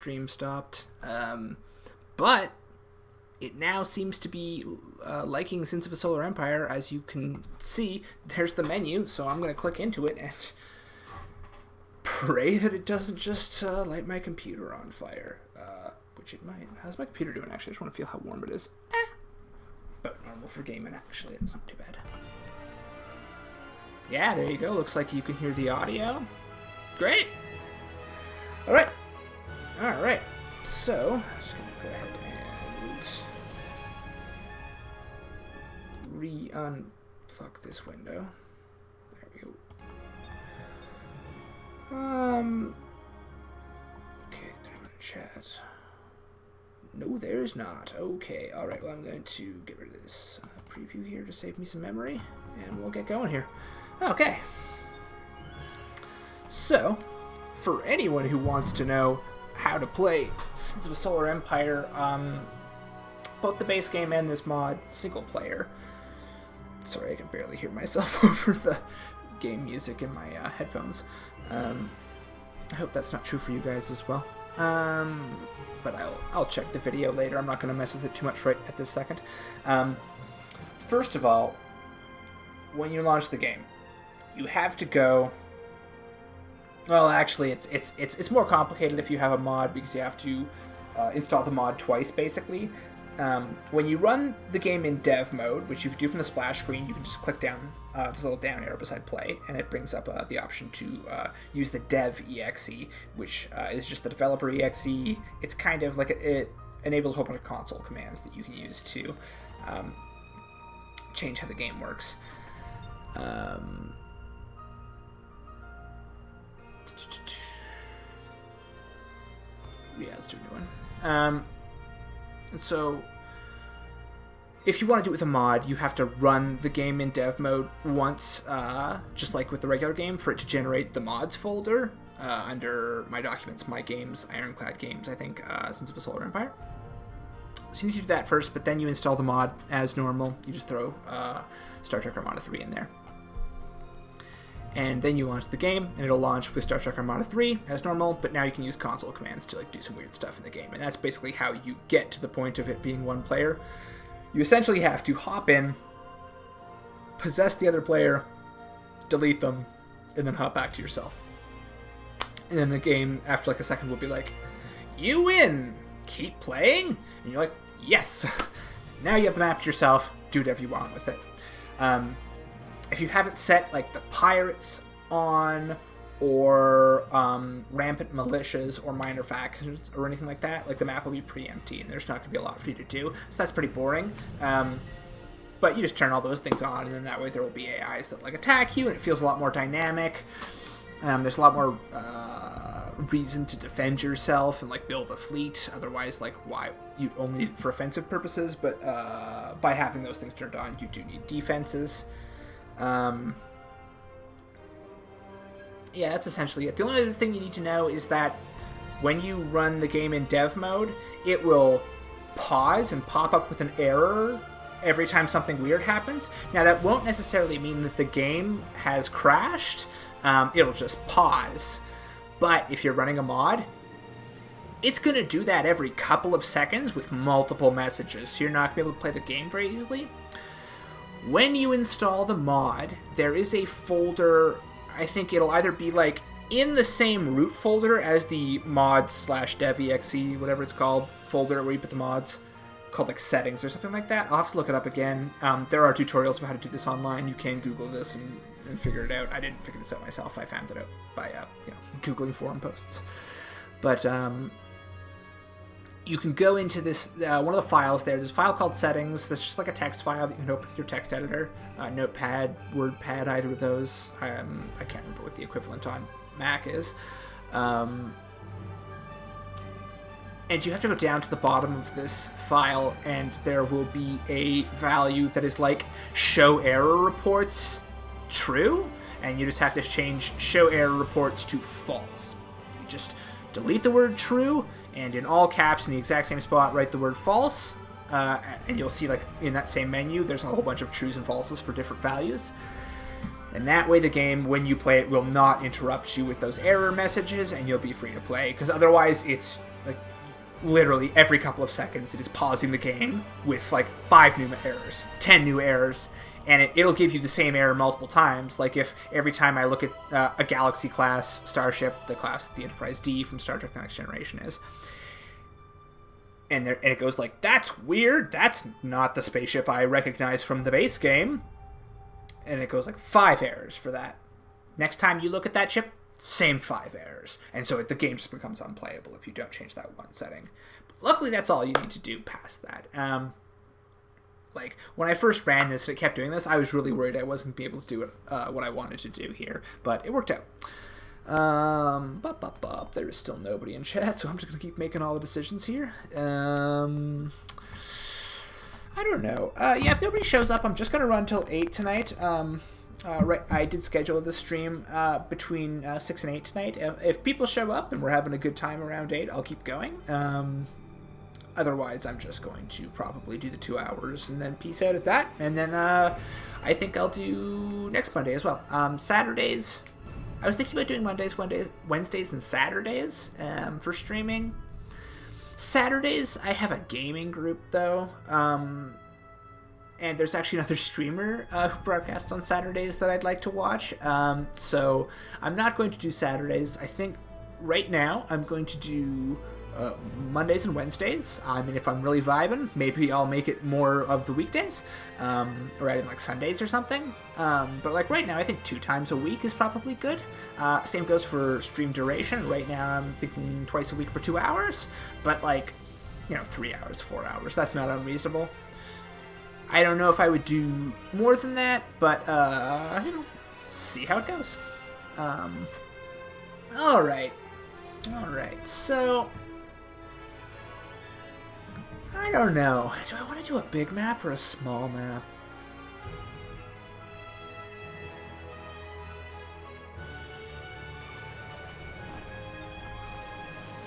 Stream stopped. But it now seems to be liking Sins of a Solar Empire. As you can see, there's the menu, so I'm going to click into it and pray that it doesn't just light my computer on fire. Which it might. How's my computer doing, actually? I just want to feel how warm it is. About normal for gaming, actually. It's not too bad. Yeah, there you go. Looks like you can hear the audio. Great! Alright. Alright. So, just going to go ahead and unfuck this window. There we go. Okay, chat. No, there's not. Okay, alright, well, I'm going to get rid of this preview here to save me some memory, and we'll get going here. Okay. So, for anyone who wants to know how to play Sins of a Solar Empire, both the base game and this mod, single player. Sorry, I can barely hear myself over the game music in my headphones. I hope that's not true for you guys as well. But I'll check the video later. I'm not going to mess with it too much right at this second. First of all, when you launch the game, you have to go. Well, actually, it's more complicated if you have a mod because you have to install the mod twice, basically. When you run the game in dev mode, which you can do from the splash screen, you can just click down this little down arrow beside play, and it brings up the option to use the dev exe, which is just the developer exe. It's kind of like it enables a whole bunch of console commands that you can use to change how the game works. Yeah, let's do a new one. So, if you want to do it with a mod, you have to run the game in dev mode once, just like with the regular game, for it to generate the mods folder under My Documents, My Games, Ironclad Games, I think, Sins of a Solar Empire. So you need to do that first, but then you install the mod as normal. You just throw Star Trek Armada 3 in there. And then you launch the game, and it'll launch with Star Trek Armada 3 as normal, but now you can use console commands to do some weird stuff in the game. And that's basically how you get to the point of it being one player. You essentially have to hop in, possess the other player, delete them, and then hop back to yourself. And then the game, after like a second, will be like, "You win! Keep playing?" And you're like, "Yes!" Now you have the map to yourself, do whatever you want with it. If you haven't set like the pirates on, or rampant militias or minor factions or anything like that, like the map will be pretty empty and there's not going to be a lot for you to do, so that's pretty boring. But you just turn all those things on, and then that way there will be AIs that like attack you, and it feels a lot more dynamic. There's a lot more reason to defend yourself and like build a fleet. Otherwise, like, why you'd only need it for offensive purposes, but by having those things turned on, you do need defenses. Yeah, that's essentially it. The only other thing you need to know is that when you run the game in dev mode, it will pause and pop up with an error every time something weird happens. Now, that won't necessarily mean that the game has crashed. It'll just pause. But if you're running a mod, it's going to do that every couple of seconds with multiple messages, so you're not going to be able to play the game very easily. When you install the mod, there is a folder. I think it'll either be like in the same root folder as the mods/dev.exe, whatever it's called, folder where you put the mods, called like settings or something like that. I'll have to look it up again. There are tutorials about how to do this online. You can Google this and figure it out. I didn't figure this out myself. I found it out by Googling forum posts. But you can go into this, one of the files there. There's a file called settings. That's just like a text file that you can open with your text editor. Notepad, WordPad, either of those. I can't remember what the equivalent on Mac is. And you have to go down to the bottom of this file, and there will be a value that is like show error reports true, and you just have to change show error reports to false. You just delete the word true, and in all caps in the exact same spot write the word false, and you'll see like in that same menu there's a whole bunch of trues and falses for different values. And that way the game, when you play it, will not interrupt you with those error messages, and you'll be free to play. Because otherwise, it's like literally every couple of seconds it is pausing the game with like 5 new errors, 10 new errors, and it'll give you the same error multiple times. Like if every time I look at a Galaxy class starship, the class the Enterprise D from Star Trek The Next Generation is, and it goes like, that's weird, that's not the spaceship I recognize from the base game, and it goes like 5 errors for that. Next time you look at that ship, same 5 errors, and so the game just becomes unplayable if you don't change that one setting. But luckily, that's all you need to do past that. Like, when I first ran this and it kept doing this, I was really worried I wasn't going to be able to do it, what I wanted to do here, but it worked out. There is still nobody in chat, so I'm just going to keep making all the decisions here. I don't know. Yeah, if nobody shows up, I'm just going to run till 8 tonight. Right, I did schedule the stream between 6 and 8 tonight. If people show up and we're having a good time around 8, I'll keep going. Otherwise, I'm just going to probably do the 2 hours and then peace out at that. And then I think I'll do next Monday as well. Saturdays, I was thinking about doing Mondays, Wednesdays, and Saturdays for streaming. Saturdays, I have a gaming group, though. And there's actually another streamer who broadcasts on Saturdays that I'd like to watch. So I'm not going to do Saturdays. I think right now I'm going to do Mondays and Wednesdays. I mean, if I'm really vibing, maybe I'll make it more of the weekdays, or add in like Sundays or something. But like right now, I think 2 times a week is probably good. Same goes for stream duration. Right now, I'm thinking twice a week for 2 hours, but like, 3 hours, 4 hours. That's not unreasonable. I don't know if I would do more than that, but see how it goes. All right. So I don't know. Do I want to do a big map or a small map?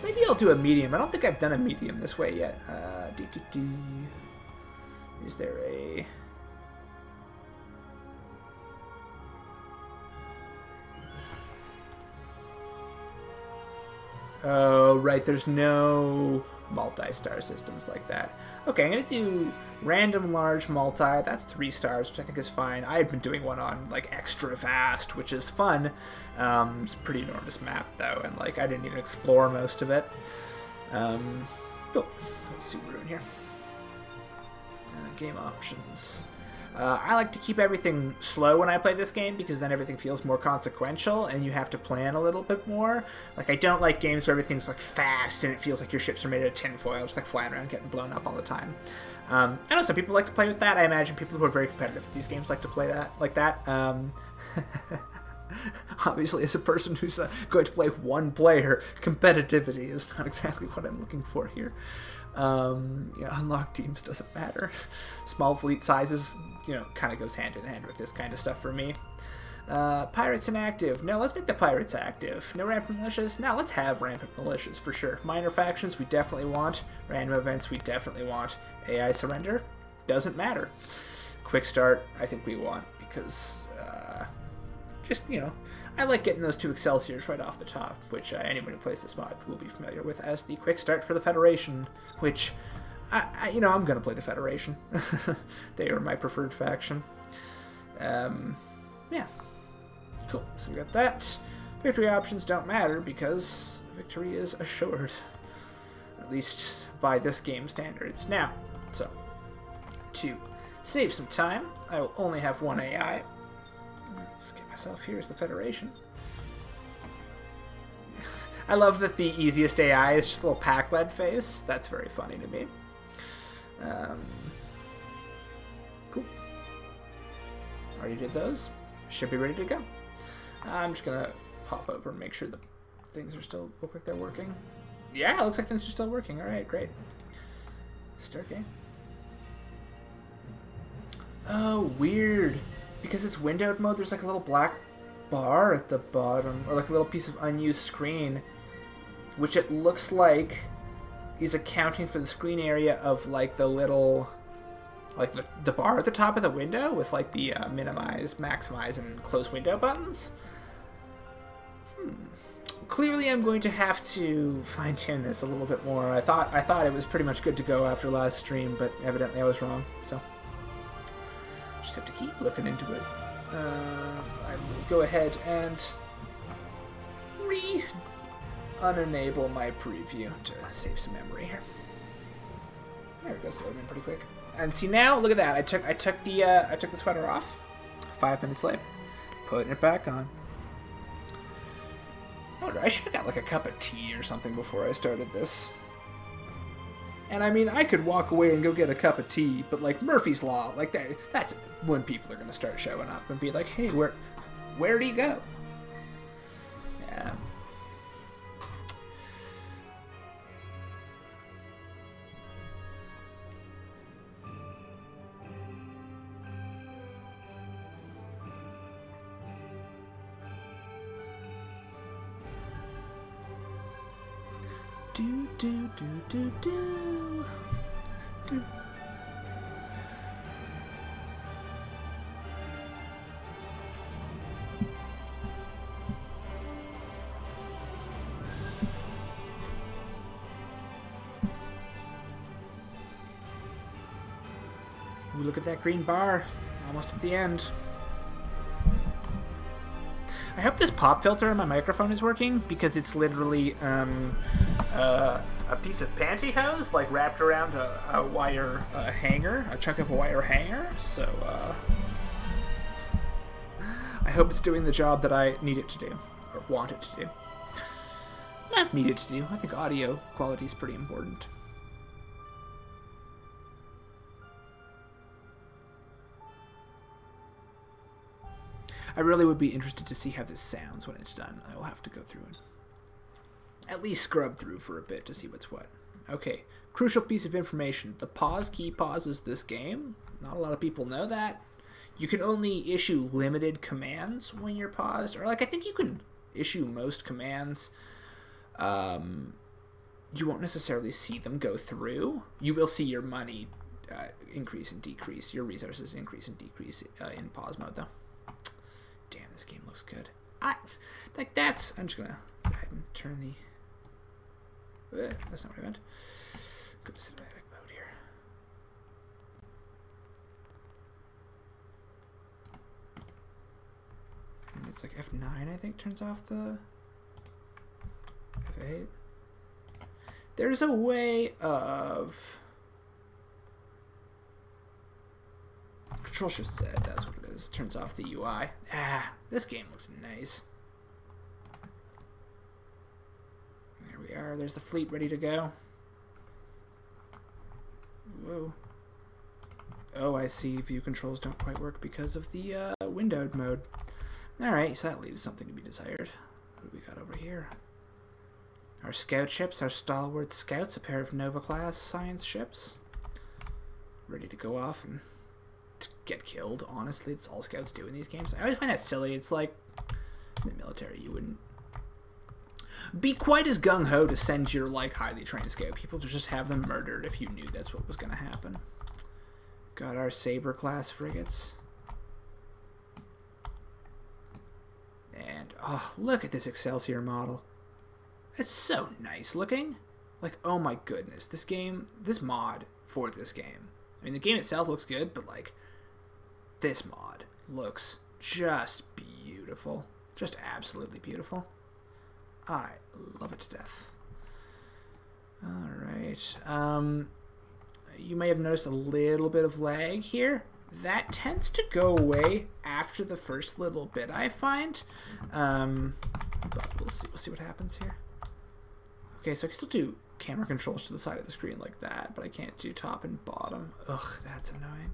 Maybe I'll do a medium. I don't think I've done a medium this way yet. Is there a... Oh, right, there's no multi-star systems like that. Okay, I'm going to do random large multi. That's 3 stars, which I think is fine. I had been doing one on, like, extra fast, which is fun. It's a pretty enormous map, though, and, like, I didn't even explore most of it. Let's see what we're doing here. Game options. I like to keep everything slow when I play this game because then everything feels more consequential and you have to plan a little bit more. Like, I don't like games where everything's like fast and it feels like your ships are made out of tinfoil, just like flying around getting blown up all the time. I know some people like to play with that. I imagine people who are very competitive with these games like to play that like that. Obviously, as a person who's going to play one player, competitivity is not exactly what I'm looking for here. Unlocked teams doesn't matter. Small fleet sizes, kind of goes hand in hand with this kind of stuff for me. Pirates inactive. No, let's make the pirates active. No rampant militias? No, let's have rampant militias for sure. Minor factions we definitely want. Random events we definitely want. AI surrender? Doesn't matter. Quick start, I think we want because, I like getting those 2 Excelsiors right off the top, which anyone who plays this mod will be familiar with as the quick start for the Federation, which, I'm going to play the Federation. They are my preferred faction. Yeah. Cool. So we got that. Victory options don't matter because victory is assured. At least by this game standards. Now, so, to save some time, I will only have 1 AI. Let's get myself here as the Federation. I love that the easiest AI is just a little pack-led face. That's very funny to me. Cool. Already did those. Should be ready to go. I'm just going to pop over and make sure that things are still look like they're working. Yeah, it looks like things are still working. All right, great. Start game. Oh, weird. Because it's windowed mode, there's like a little black bar at the bottom, or like a little piece of unused screen, which it looks like is accounting for the screen area of like the little, like the bar at the top of the window with like the minimize, maximize, and close window buttons. clearly I'm going to have to fine-tune this a little bit more. I thought it was pretty much good to go after last stream, but evidently I was wrong, so just have to keep looking into it. I will go ahead and unenable my preview to save some memory here. There it goes, loading in pretty quick. And see now, look at that. I took the sweater off. 5 minutes later, putting it back on. I should have got like a cup of tea or something before I started this. And I mean, I could walk away and go get a cup of tea, but like Murphy's Law, like that's when people are going to start showing up and be like, hey, where do you go? Yeah. Do do do do do do. Ooh, look at that green bar, almost at the end. I hope this pop filter on my microphone is working, because it's literally a piece of pantyhose like wrapped around a wire hanger, a chunk of a wire hanger. So I hope it's doing the job that I need it to do, or want it to do. Not need it to do. I think audio quality is pretty important. I really would be interested to see how this sounds when it's done. I will have to go through and at least scrub through for a bit to see what's what. Okay, crucial piece of information. The pause key pauses this game. Not a lot of people know that. You can only issue limited commands when you're paused. Or, like, I think you can issue most commands. You won't necessarily see them go through. You will see your money increase and decrease. Your resources increase and decrease in pause mode, though. Damn, this game looks good. I'm just gonna go ahead and turn the. That's not what I meant. Go to cinematic mode here. And it's like F9, I think, turns off the F8. There's a way of. Control Shift Z, that's what it is. Turns off the UI. This game looks nice. There we are. There's the fleet ready to go. Whoa. Oh, I see. View controls don't quite work because of the windowed mode. Alright, so that leaves something to be desired. What do we got over here? Our scout ships, our stalwart scouts, a pair of Nova-class science ships. Ready to go off and get killed. Honestly, that's all scouts do in these games. I always find that silly. It's like in the military, you wouldn't be quite as gung-ho to send your like highly trained scout people to just have them murdered if you knew that's what was going to happen. Got our Saber class frigates. And oh, look at this Excelsior model. It's so nice looking. Like, oh my goodness, this mod for this game. I mean, the game itself looks good, but like this mod looks just beautiful. Just absolutely beautiful. I love it to death. Alright. You may have noticed a little bit of lag here. That tends to go away after the first little bit, I find. But we'll see what happens here. Okay, so I can still do camera controls to the side of the screen like that, but I can't do top and bottom. Ugh, that's annoying.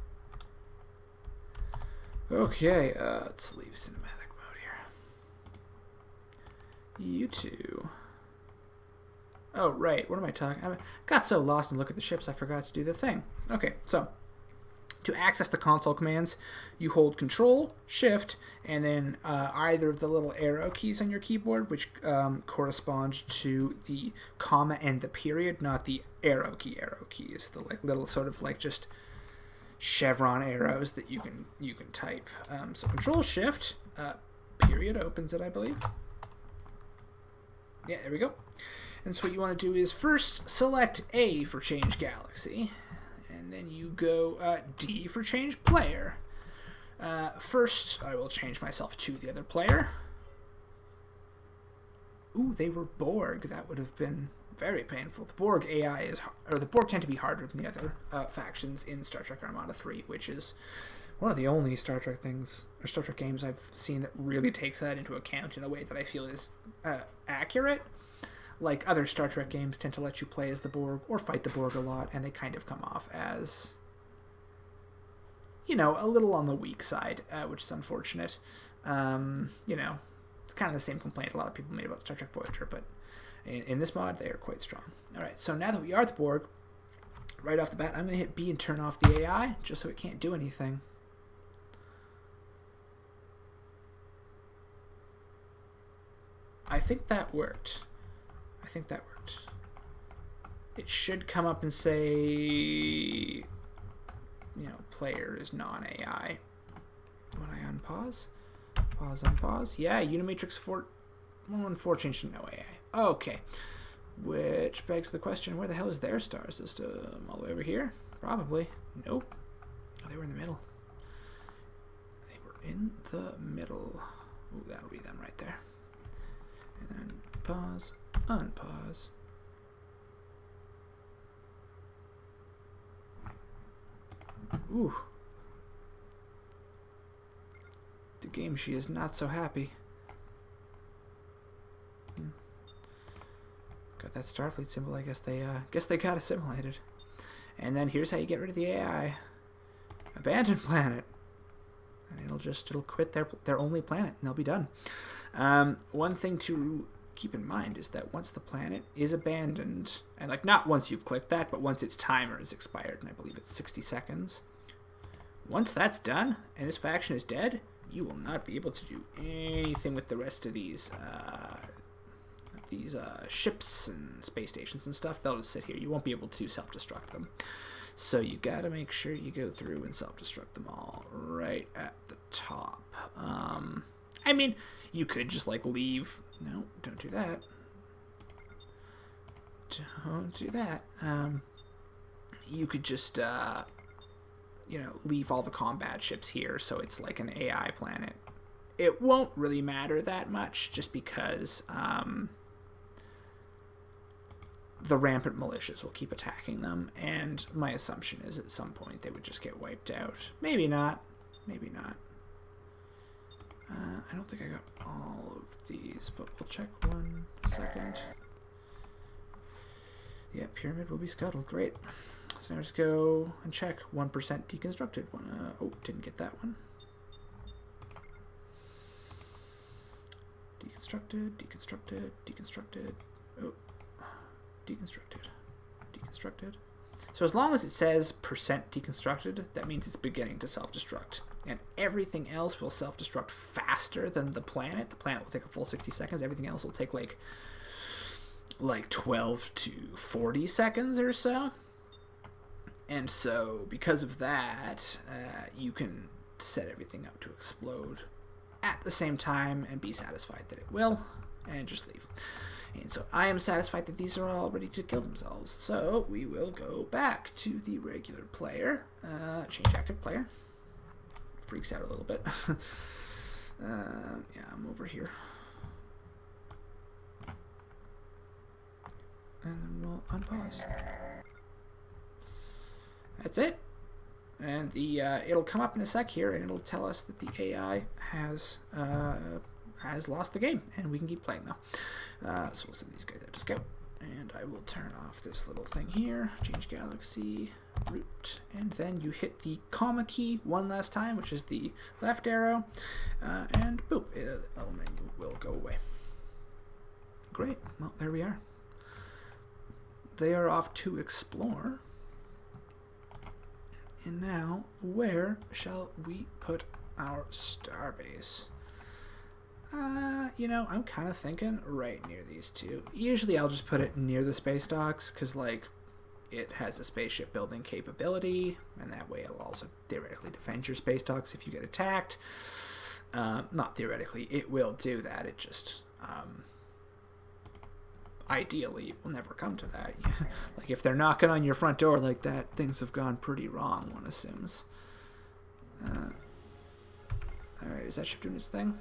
Okay, let's leave cinematic mode here. You two. Oh, right, what am I talking? I got so lost and look at the ships, I forgot to do the thing. Okay, so to access the console commands, you hold Control, Shift, and then either of the little arrow keys on your keyboard, which correspond to the comma and the period, not the arrow keys, the like little sort of like just chevron arrows that you can type. So Control, Shift, period opens it, I believe. Yeah, there we go. And so what you want to do is first select A for change galaxy, and then you go D for change player. First, I will change myself to the other player. Ooh, they were Borg. That would have been very painful. The Borg AI the Borg tend to be harder than the other factions in Star Trek Armada 3, which is one of the only Star Trek games I've seen that really takes that into account in a way that I feel is accurate. Like, other Star Trek games tend to let you play as the Borg or fight the Borg a lot, and they kind of come off as, a little on the weak side, which is unfortunate. It's kind of the same complaint a lot of people made about Star Trek Voyager, but in this mod, they are quite strong. Alright, so now that we are the Borg, right off the bat, I'm going to hit B and turn off the AI, just so it can't do anything. I think that worked. It should come up and say, player is non-AI. When I unpause, unpause. Yeah, Unimatrix 114 changed to no AI. Okay. Which begs the question, where the hell is their star system? All the way over here? Probably. Nope. Oh, they were in the middle. Ooh, that'll be them right there. And then pause, unpause. Ooh. The game, she is not so happy. Got that Starfleet symbol. I guess they got assimilated. And then here's how you get rid of the AI. Abandon planet. And it'll quit their only planet, and they'll be done. One thing to keep in mind is that once the planet is abandoned, and not once you've clicked that, but once its timer is expired, and I believe it's 60 seconds. Once that's done, and this faction is dead, you will not be able to do anything with the rest of these ships and space stations and stuff. They'll just sit here. You won't be able to self-destruct them. So you gotta make sure you go through and self-destruct them all right at the top. I mean, you could just leave. No, don't do that. Don't do that. You could just leave all the combat ships here, so it's like an AI planet. It won't really matter that much, just because the rampant militias will keep attacking them, and my assumption is at some point they would just get wiped out. Maybe not. Maybe not. I don't think I got all of these, but we'll check 1 second. Yeah, pyramid will be scuttled. Great. So now just go and check 1% deconstructed. Oh, didn't get that one. Deconstructed, deconstructed, deconstructed. Oh, deconstructed. So as long as it says percent deconstructed, that means it's beginning to self-destruct. And everything else will self-destruct faster than the planet. The planet will take a full 60 seconds. Everything else will take like 12 to 40 seconds or so. And so because of that, you can set everything up to explode at the same time and be satisfied that it will, and just leave. And so I am satisfied that these are all ready to kill themselves. So we will go back to the regular player. Change active player. Freaks out a little bit. Yeah, I'm over here. And then we'll unpause. That's it. And the it'll come up in a sec here, and it'll tell us that the AI has lost the game, and we can keep playing though. So we'll send these guys out to scout, and I will turn off this little thing here. Change galaxy, root, and then you hit the comma key one last time, which is the left arrow, and boop, the menu will go away. Great. Well, there we are. They are off to explore. And now, where shall we put our starbase? I'm kind of thinking right near these two. Usually I'll just put it near the space docks, because, it has a spaceship building capability, and that way it'll also theoretically defend your space docks if you get attacked. Not theoretically, it will do that. It just, ideally, it will never come to that. Like, if they're knocking on your front door like that, things have gone pretty wrong, one assumes. Alright, is that ship doing its thing?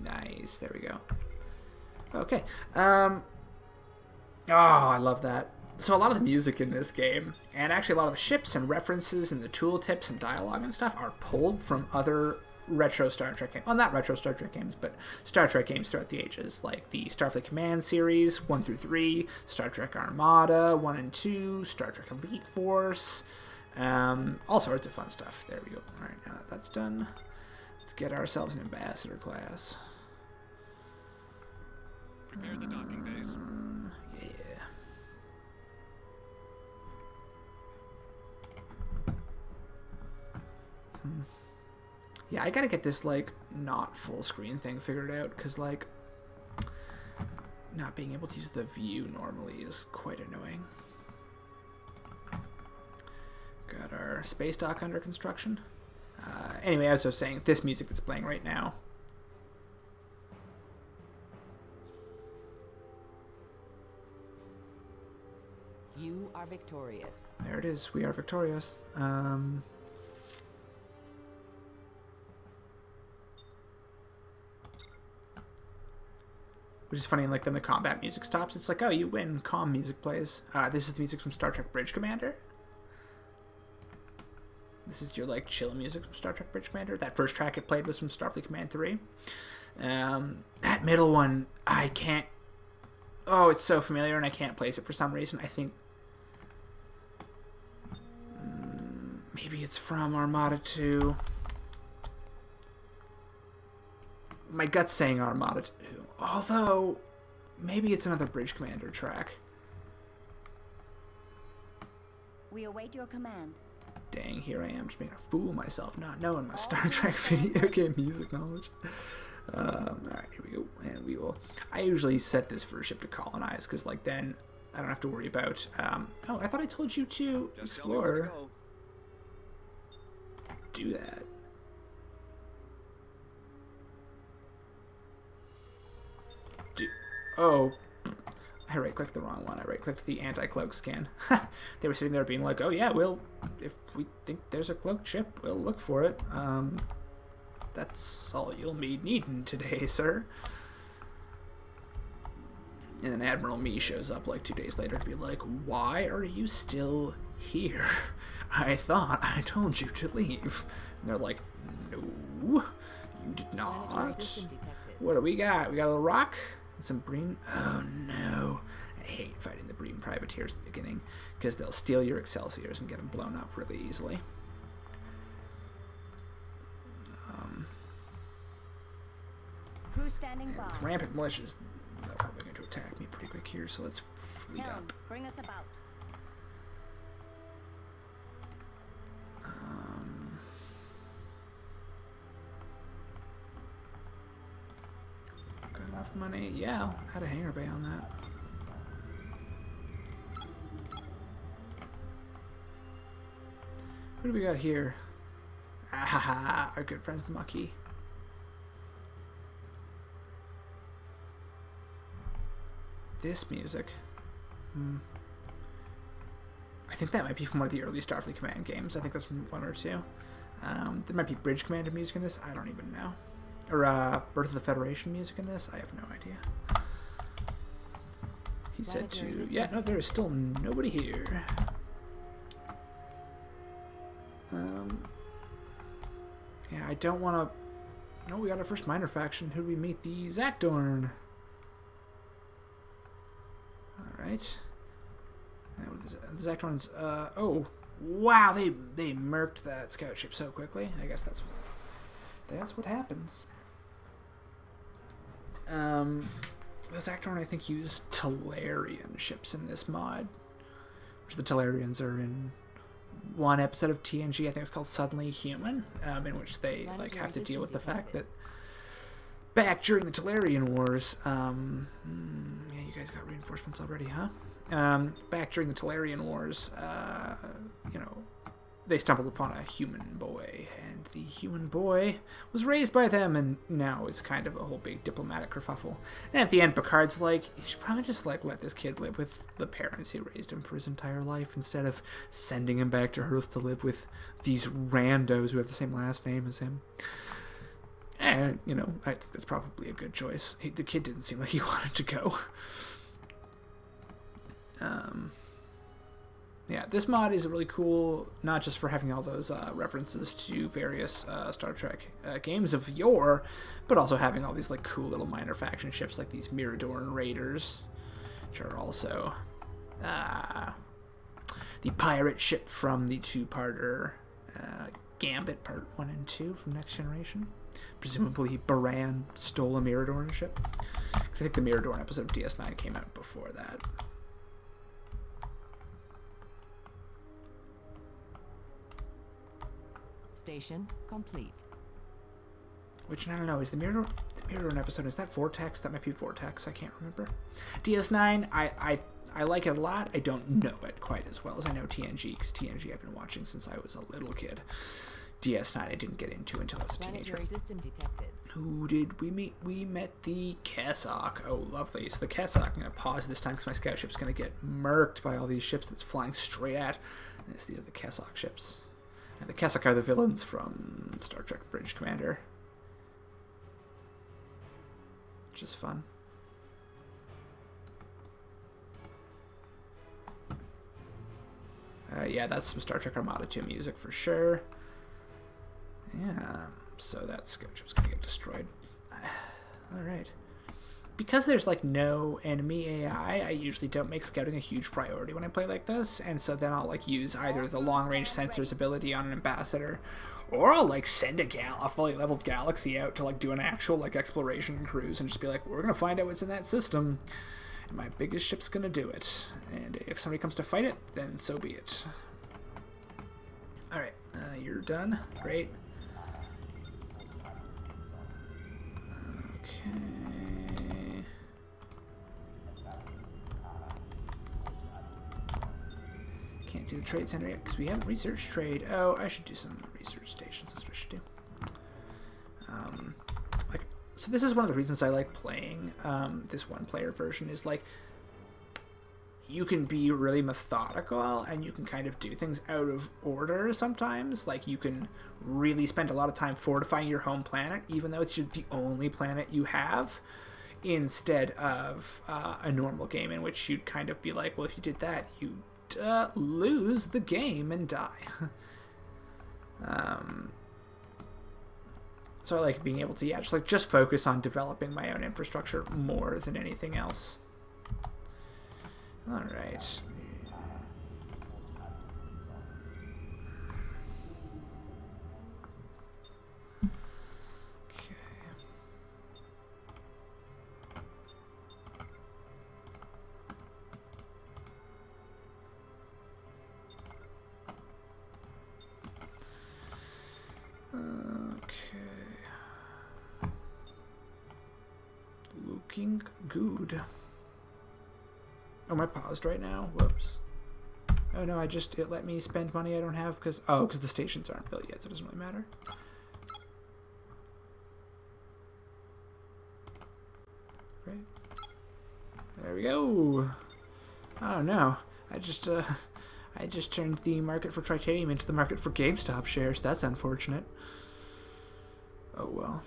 Nice, there we go. Okay. Oh, I love that. So a lot of the music in this game, and actually a lot of the ships and references and the tooltips and dialogue and stuff are pulled from other retro Star Trek games. Well, not retro Star Trek games, but Star Trek games throughout the ages, like the Starfleet Command series 1 through 3, Star Trek Armada 1 and 2, Star Trek Elite Force, all sorts of fun stuff. There we go. All right, now that that's done, let's get ourselves an ambassador class. Prepare the docking base. Yeah. Yeah, I gotta get this, like, not full screen thing figured out, because, like, not being able to use the view normally is quite annoying. Got our space dock under construction. Anyway, as I was saying, this music that's playing right now. You are victorious. There it is. We are victorious. Which is funny, like, then the combat music stops. It's like, oh, you win. Calm music plays. This is the music from Star Trek Bridge Commander. This is your, like, chill music from Star Trek Bridge Commander. That first track it played was from Starfleet Command 3. That middle one, I can't... Oh, it's so familiar, and I can't place it for some reason. I think... maybe it's from Armada 2. My gut's saying Armada 2. Although, maybe it's another Bridge Commander track. We await your command. Dang, here I am just making a fool of myself, not knowing my Star Trek video game music knowledge. Alright, here we go. And we will... I usually set this for a ship to colonize, because, like, then I don't have to worry about... oh, I thought I told you to explore. Do that. Oh, I right-clicked the wrong one. I right-clicked the anti-cloak scan. They were sitting there being like, oh yeah, if we think there's a cloaked ship, we'll look for it. That's all you'll be needing today, sir. And then Admiral Me shows up like 2 days later to be like, why are you still here? I thought I told you to leave. And they're like, no, you did not. What do we got? We got a little rock? Some Breen. Oh no. I hate fighting the Breen privateers at the beginning because they'll steal your Excelsiors and get them blown up really easily. Crew standing by. With rampant militias, they're probably going to attack me pretty quick here, so let's fleet up. Bring us about. Got enough money? Yeah, I'll add a hangar bay on that. What do we got here? Ah, our good friends the Maquis. This music. I think that might be from one of the early Starfleet Command games. I think that's from 1 or 2. There might be Bridge Commander music in this. I don't even know. Or Birth of the Federation music in this. I have no idea. He said to... Yeah, no, there is still nobody here. Yeah, I don't want to... No, we got our first minor faction. Who do we meet? The Zakdorn. Alright. The Zakdorn's... oh. Wow, they murked that scout ship so quickly. I guess that's what happens. The Zakdorn, I think, used Talarian ships in this mod. Which the Talarians are in one episode of TNG, I think it's called Suddenly Human, in which they like have to deal with the fact that back during the Talarian Wars, yeah, you guys got reinforcements already, huh? Back during the Talarian Wars, you know, they stumbled upon a human boy, and the human boy was raised by them, and now it's kind of a whole big diplomatic kerfuffle. And at the end, Picard's like, you should probably just like let this kid live with the parents who raised him for his entire life instead of sending him back to Earth to live with these randos who have the same last name as him. And, you know, I think that's probably a good choice. The kid didn't seem like he wanted to go. Yeah, this mod is really cool, not just for having all those references to various Star Trek games of yore, but also having all these like cool little minor faction ships like these Miradoran Raiders, which are also the pirate ship from the two-parter Gambit Part 1 and 2 from Next Generation. Presumably Baran stole a Miradoran ship, because I think the Miradoran episode of DS9 came out before that. Station complete. Which, I don't know, is the Miradoran episode, is that Vortex? That might be Vortex, I can't remember. DS9, I like it a lot. I don't know it quite as well as I know TNG, because TNG I've been watching since I was a little kid. DS9 I didn't get into until I was a teenager. System detected. Who did we meet? We met the Kessock. Oh, lovely. So the Kessock, I'm going to pause this time because my scout ship's going to get murked by all these ships that's flying straight at. And these are the Kessock ships. And the Kessock are the villains from Star Trek Bridge Commander, which is fun. Yeah, that's some Star Trek Armada 2 music for sure. Yeah, so that scout ship's gonna get destroyed. Alright. Because there's like no enemy AI, I usually don't make scouting a huge priority when I play like this, and so then I'll like use either the long range sensors ability on an ambassador, or I'll like send a fully leveled galaxy out to like do an actual like exploration cruise and just be like, we're gonna find out what's in that system, and my biggest ship's gonna do it, and if somebody comes to fight it, then so be it. Alright, you're done. Great. Okay. Can't do the trade center yet because we haven't researched trade. Oh, I should do some research stations. That's what I should do. So this is one of the reasons I like playing this one-player version, is like you can be really methodical and you can kind of do things out of order sometimes. Like you can really spend a lot of time fortifying your home planet, even though it's the only planet you have, instead of a normal game in which you'd kind of be like, well, if you did that, you'd lose the game and die. So I like being able to, just focus on developing my own infrastructure more than anything else. Alright. Okay. Looking good. Oh, am I paused right now? Whoops. Oh no, it let me spend money I don't have because the stations aren't built yet, so it doesn't really matter. Right. There we go. Oh no, I just turned the market for Tritanium into the market for GameStop shares. That's unfortunate. Oh well.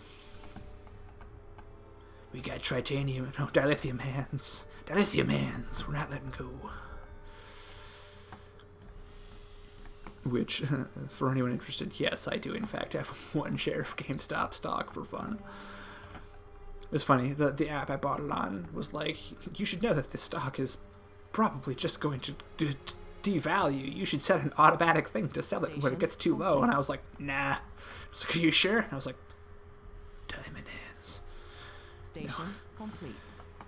We got Tritanium, no, dilithium hands. Dilithium hands, we're not letting go. Which, for anyone interested, yes, I do in fact have one share of GameStop stock for fun. It was funny, the app I bought it on was like, you should know that this stock is probably just going to devalue. You should set an automatic thing to sell it when it gets too low. And I was like, nah. I was like, are you sure? And I was like, diamond hands. Station complete.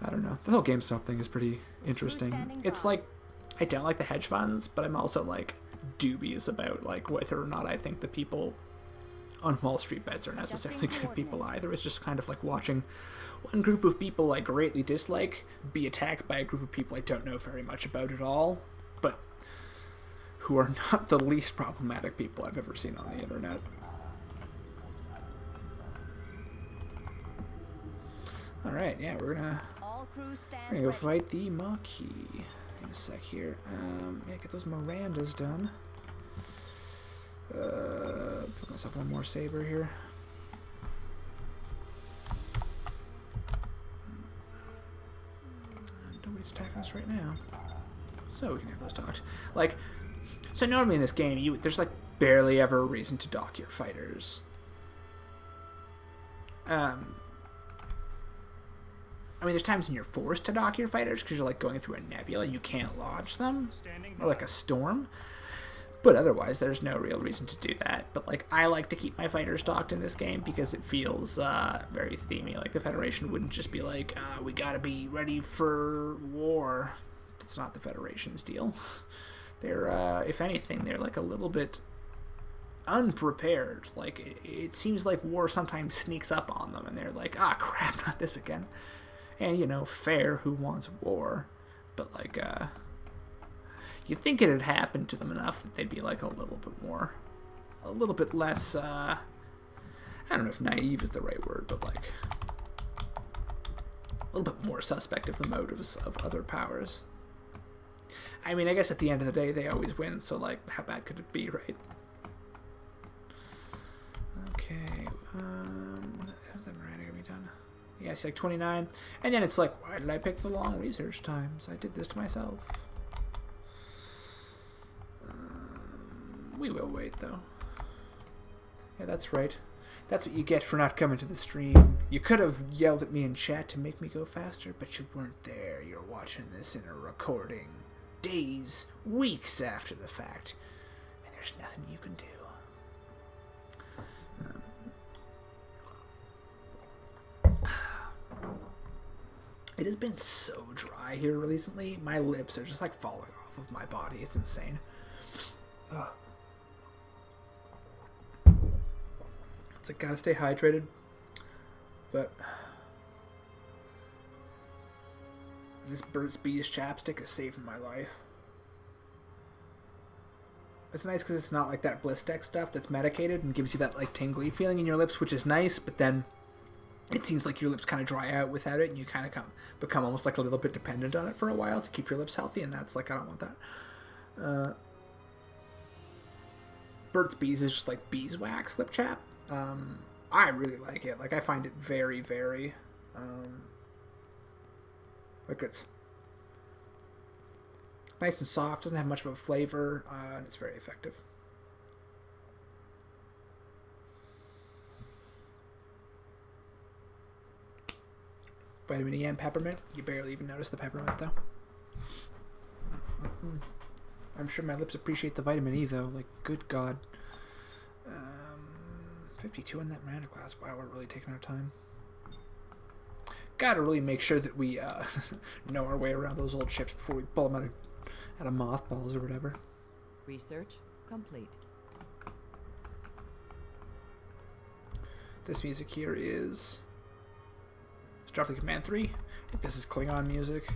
I don't know. The whole GameStop thing is pretty interesting. It's like, I don't like the hedge funds, but I'm also like dubious about like whether or not I think the people on Wall Street bets are necessarily good people either. It's just kind of like watching one group of people I greatly dislike be attacked by a group of people I don't know very much about at all. But who are not the least problematic people I've ever seen on the internet. Alright, yeah, we're gonna go fight the Maquis in a sec here. Yeah, get those Mirandas done. Put myself one more saber here. Nobody's attacking us right now, so we can have those talked. Like, so normally in this game, there's like barely ever a reason to dock your fighters. I mean, there's times when you're forced to dock your fighters because you're like going through a nebula and you can't launch them, or like a storm. But otherwise, there's no real reason to do that. But like, I like to keep my fighters docked in this game because it feels very themey. Like the Federation wouldn't just be like, we gotta be ready for war. That's not the Federation's deal. They're, if anything, they're like a little bit unprepared. Like it seems like war sometimes sneaks up on them, and they're like, crap, not this again. And, you know, fair, who wants war? But, like, you'd think it had happened to them enough that they'd be, like, a little bit less, I don't know if naive is the right word, but, like, a little bit more suspect of the motives of other powers. I mean, I guess at the end of the day, they always win, so, like, how bad could it be, right? Okay, how's that Miranda gonna be done? Yeah, it's like 29. And then it's like, why did I pick the long research times? I did this to myself. We will wait, though. Yeah, that's right. That's what you get for not coming to the stream. You could have yelled at me in chat to make me go faster, but you weren't there. You're watching this in a recording days, weeks after the fact. And there's nothing you can do. It has been so dry here recently. My lips are just like falling off of my body. It's insane. Ugh. It's like, gotta stay hydrated. But this Burt's Bees chapstick is saving my life. It's nice because it's not like that Blistex stuff that's medicated and gives you that like tingly feeling in your lips, which is nice, but then it seems like your lips kind of dry out without it, and you kind of become almost like a little bit dependent on it for a while to keep your lips healthy, and that's like, I don't want that. Burt's Bees is just like beeswax lip chap. I really like it. Like, I find it very, very, like, it's nice and soft, doesn't have much of a flavor, and it's very effective. Vitamin E and peppermint. You barely even notice the peppermint, though. I'm sure my lips appreciate the vitamin E, though. Like, good God. 52 in that Miranda class. Wow, we're really taking our time. Gotta really make sure that we know our way around those old ships before we pull them out of mothballs or whatever. Research complete. This music here is Starfleet Command 3. I think this is Klingon music.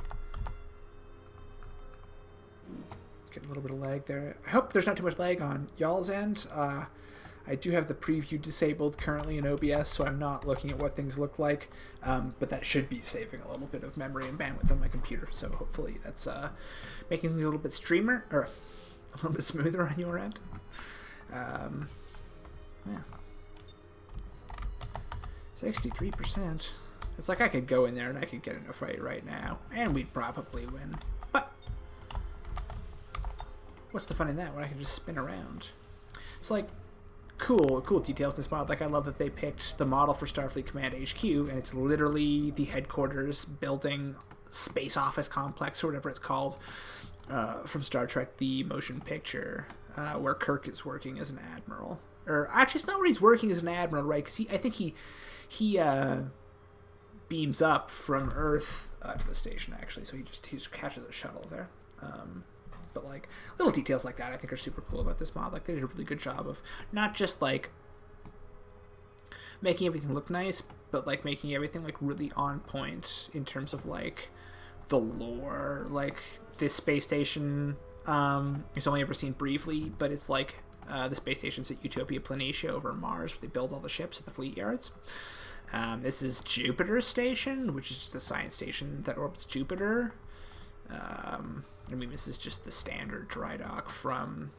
Getting a little bit of lag there. I hope there's not too much lag on y'all's end. I do have the preview disabled currently in OBS, so I'm not looking at what things look like, but that should be saving a little bit of memory and bandwidth on my computer, so hopefully that's making things a little bit a little bit smoother on your end. Yeah. 63%. It's like I could go in there and I could get in a fight right now, and we'd probably win. But what's the fun in that when I can just spin around? It's like cool details in this mod. Like, I love that they picked the model for Starfleet Command HQ, and it's literally the headquarters building, space office complex, or whatever it's called, from Star Trek the motion picture, where Kirk is working as an admiral. Or actually, it's not where he's working as an admiral, right? Because I think he beams up from Earth to the station, actually, so he just catches a shuttle there. But like little details like that I think are super cool about this mod. Like, they did a really good job of not just like making everything look nice, but like making everything like really on point in terms of like the lore. Like, this space station It's only ever seen briefly, but it's like the space stations at Utopia Planitia over in Mars, where they build all the ships at the fleet yards. This is Jupiter's station, which is the science station that orbits Jupiter. I mean, this is just the standard dry dock from...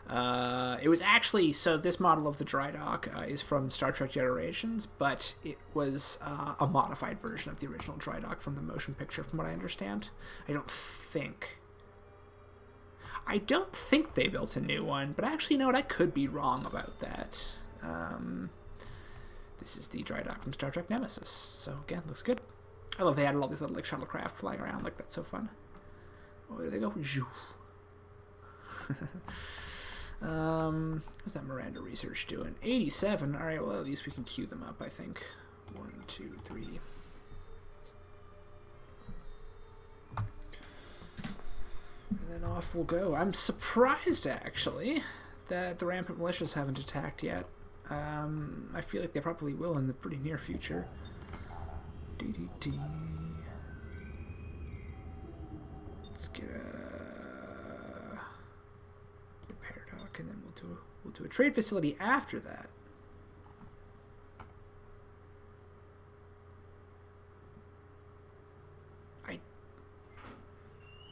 it was actually... So this model of the dry dock is from Star Trek Generations, but it was a modified version of the original dry dock from the motion picture, from what I understand. I don't think they built a new one, but actually, you know what? I could be wrong about that. This is the dry dock from Star Trek Nemesis. So, again, looks good. I love they added all these little, like, shuttlecraft flying around. Like, that's so fun. Oh, there they go. What's that Miranda research doing? 87. All right, well, at least we can queue them up, I think. 1, 2, 3. And then off we'll go. I'm surprised, actually, that the rampant militias haven't attacked yet. I feel like they probably will in the pretty near future. Let's get a repair dock, and then we'll do a trade facility after that. I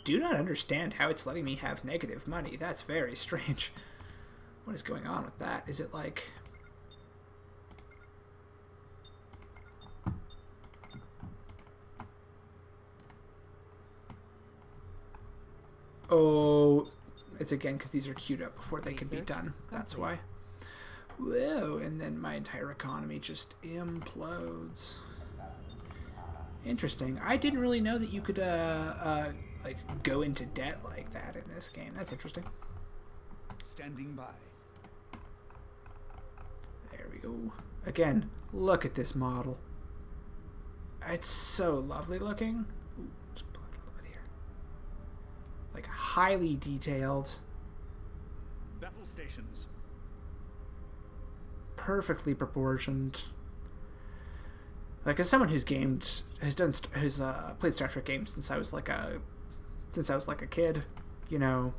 do not understand how it's letting me have negative money. That's very strange. What is going on with that? Is it like... Oh, it's again because these are queued up before they can be done. That's why. Whoa, and then my entire economy just implodes. Interesting. I didn't really know that you could like go into debt like that in this game. That's interesting. Standing by. There we go. Again, look at this model. It's so lovely looking. Ooh, just pull it a little bit here. Like highly detailed. Battle stations. Perfectly proportioned. Like, as someone who's played Star Trek games since I was like a kid, you know,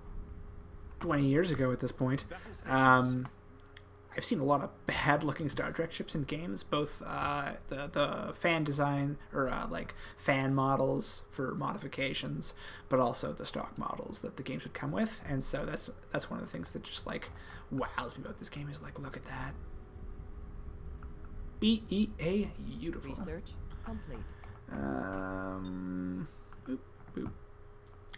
20 years ago at this point. I've seen a lot of bad-looking Star Trek ships in games, both the fan design, or like fan models for modifications, but also the stock models that the games would come with. And so that's one of the things that just like wows me about this game is like, look at that. BEA, beautiful. Research complete. Boop, boop.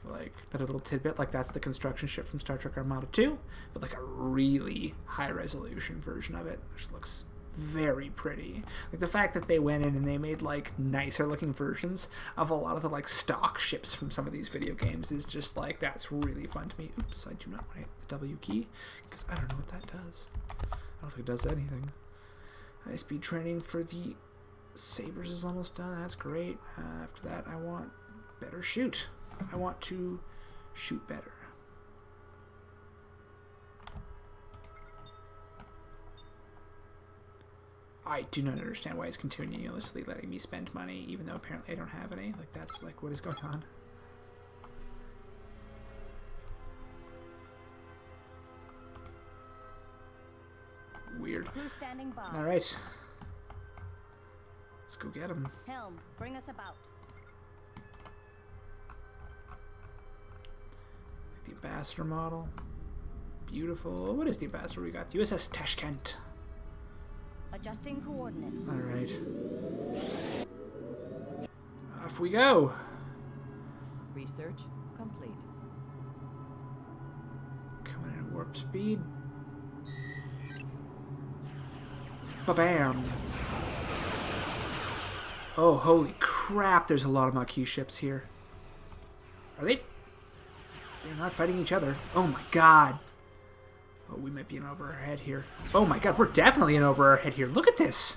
Like, another little tidbit, like that's the construction ship from Star Trek Armada 2, but like a really high-resolution version of it, which looks very pretty. Like, the fact that they went in and they made, like, nicer-looking versions of a lot of the, like, stock ships from some of these video games is just, like, that's really fun to me. Oops, I do not want to hit the W key, because I don't know what that does. I don't think it does anything. High-speed training for the Sabres is almost done. That's great. After that, I want better shoot. I want to shoot better. I do not understand why it's continuously letting me spend money, even though apparently I don't have any. Like, that's like, what is going on? Weird. Who's standing by? All right. Let's go get him. Helm, bring us about. The ambassador model. Beautiful. What is the ambassador we got? The USS Tashkent. Adjusting coordinates. Alright. Off we go. Research complete. Coming in at warp speed. Ba-bam. Oh, holy crap, there's a lot of Maquis ships here. Are they? They're not fighting each other. Oh my god. Oh, we might be in over our head here. Oh my god, we're definitely in over our head here. Look at this.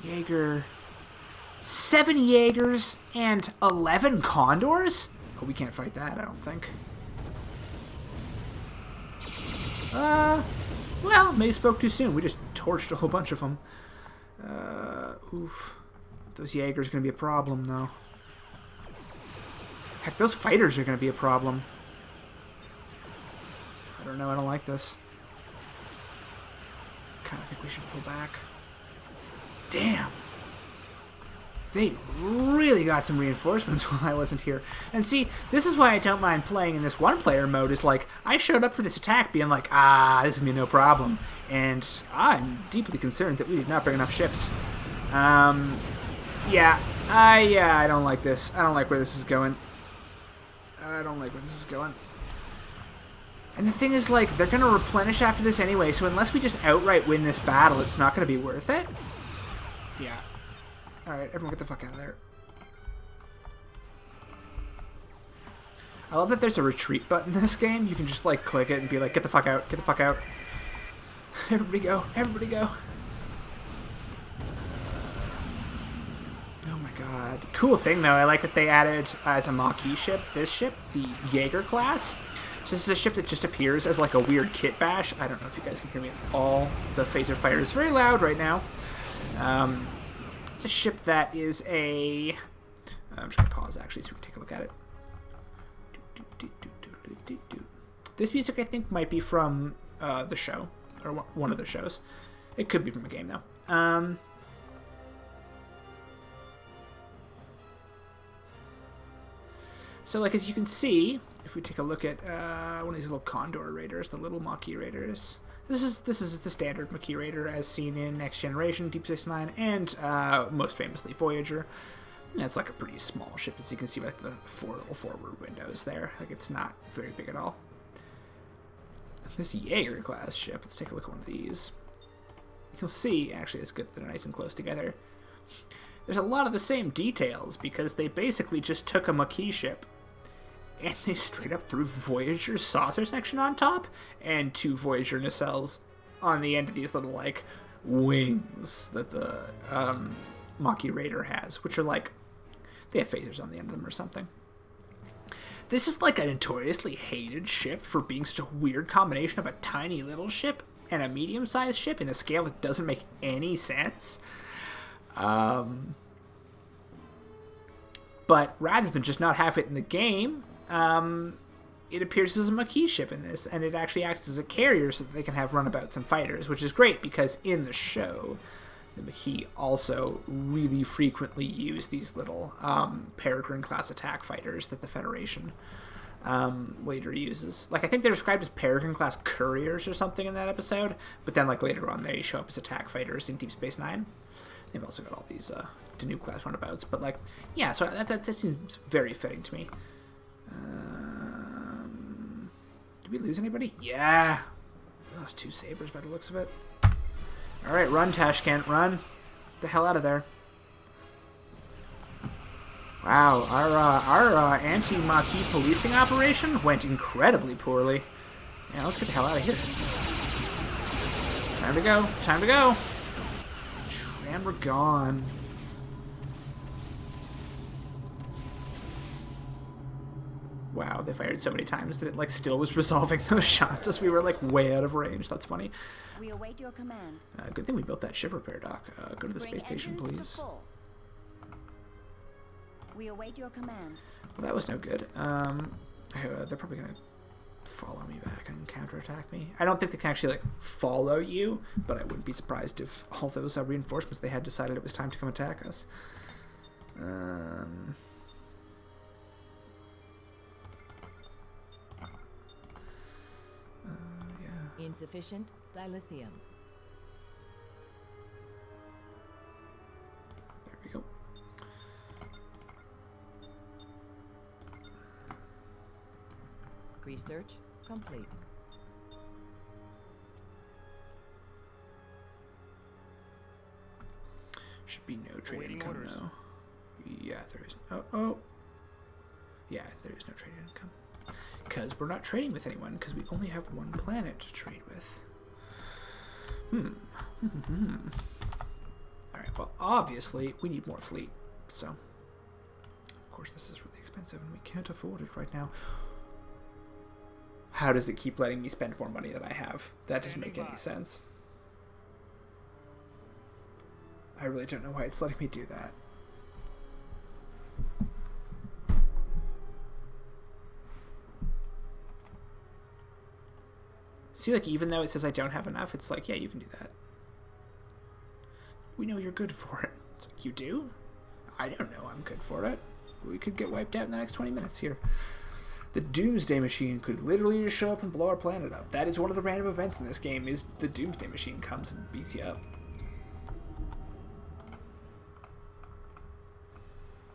Jaeger. 7 Jaegers and 11 Condors? Oh, we can't fight that, I don't think. Well, maybe spoke too soon. We just torched a whole bunch of them. Oof. Those Jaegers are going to be a problem, though. Heck, those fighters are going to be a problem. I don't know. I don't like this. Kind of think we should pull back. Damn. They really got some reinforcements while I wasn't here. And see, this is why I don't mind playing in this one-player mode, is like, I showed up for this attack being like, this is going to be no problem. And I'm deeply concerned that we did not bring enough ships. Yeah, I don't like this. I don't like where this is going. I don't like where this is going. And the thing is, like, they're going to replenish after this anyway, so unless we just outright win this battle, it's not going to be worth it. Yeah. Alright, everyone get the fuck out of there. I love that there's a retreat button in this game. You can just, like, click it and be like, get the fuck out, get the fuck out. Everybody go, everybody go. Oh my god. Cool thing, though, I like that they added, as a Maquis ship, this ship, the Jaeger class. So this is a ship that just appears as, like, a weird kit bash. I don't know if you guys can hear me at all. The phaser fire is very loud right now. It's a ship that is a... I'm just going to pause, actually, so we can take a look at it. This music, I think, might be from the show, or one of the shows. It could be from a game, though. So, like, as you can see, if we take a look at one of these little Condor Raiders, the little Maquis Raiders... This is the standard Maquis Raider as seen in Next Generation, Deep Space Nine, and most famously Voyager. And it's like a pretty small ship, as you can see by like, the four little forward windows there. Like, it's not very big at all. This Jaeger class ship, let's take a look at one of these. You'll see, actually, it's good that they're nice and close together. There's a lot of the same details because they basically just took a Maquis ship and they straight up threw Voyager's saucer section on top and two Voyager nacelles on the end of these little, like, wings that the Maquis Raider has, which are, like, they have phasers on the end of them or something. This is, like, a notoriously hated ship for being such a weird combination of a tiny little ship and a medium-sized ship in a scale that doesn't make any sense. But rather than just not have it in the game... it appears as a Maquis ship in this, and it actually acts as a carrier so that they can have runabouts and fighters, which is great because in the show, the Maquis also really frequently use these little Peregrine-class attack fighters that the Federation later uses. Like, I think they're described as Peregrine-class couriers or something in that episode, but then, like, later on they show up as attack fighters in Deep Space Nine. They've also got all these Danube-class runabouts, but, like, yeah, so that seems very fitting to me. Did we lose anybody? Yeah. Those two sabers by the looks of it. Alright, run, Tashkent, run. Get the hell out of there. Wow, our anti-Maquis policing operation went incredibly poorly. Yeah, let's get the hell out of here. Time to go. Time to go. And we're gone. Wow, they fired so many times that it, like, still was resolving those shots as we were, like, way out of range. That's funny. We await your command. Good thing we built that ship repair dock. Go to the space station, please. We await your command. Well, that was no good. They're probably gonna follow me back and counterattack me. I don't think they can actually, like, follow you, but I wouldn't be surprised if all those reinforcements they had decided it was time to come attack us. Insufficient dilithium. There we go. Research complete. Should be no trade Awaiting income, orders. though. Yeah, there is. Oh. Yeah, there is no trade income. Because we're not trading with anyone, because we only have one planet to trade with. Alright, well, obviously, we need more fleet. So, of course, this is really expensive, and we can't afford it right now. How does it keep letting me spend more money than I have? That doesn't make any sense. I really don't know why it's letting me do that. See, like, even though it says I don't have enough, it's like, yeah, you can do that. We know you're good for it. It's like, you do? I don't know I'm good for it. We could get wiped out in the next 20 minutes here. The Doomsday Machine could literally just show up and blow our planet up. That is one of the random events in this game, is the Doomsday Machine comes and beats you up.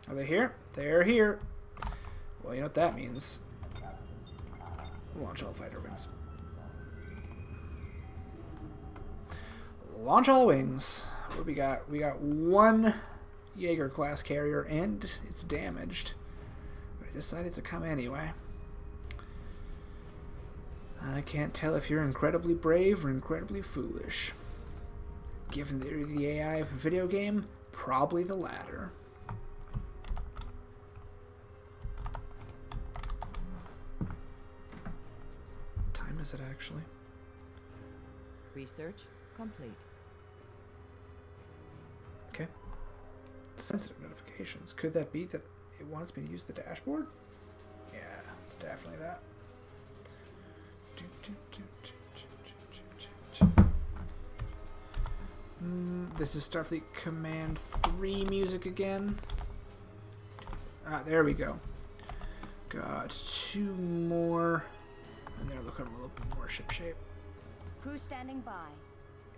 Are they here? They're here. Well, you know what that means. Launch all fighter wings. Launch all wings. What we got? We got one Jaeger class carrier, and it's damaged. But it decided to come anyway. I can't tell if you're incredibly brave or incredibly foolish. Given that you're the AI of a video game, probably the latter. What time is it actually? Research complete. Okay. Sensitive notifications. Could that be that it wants me to use the dashboard? Yeah, it's definitely that. This is Starfleet Command 3 music again. Ah, there we go. Got 2 more. And they're looking a little bit more shipshape. Crew standing by.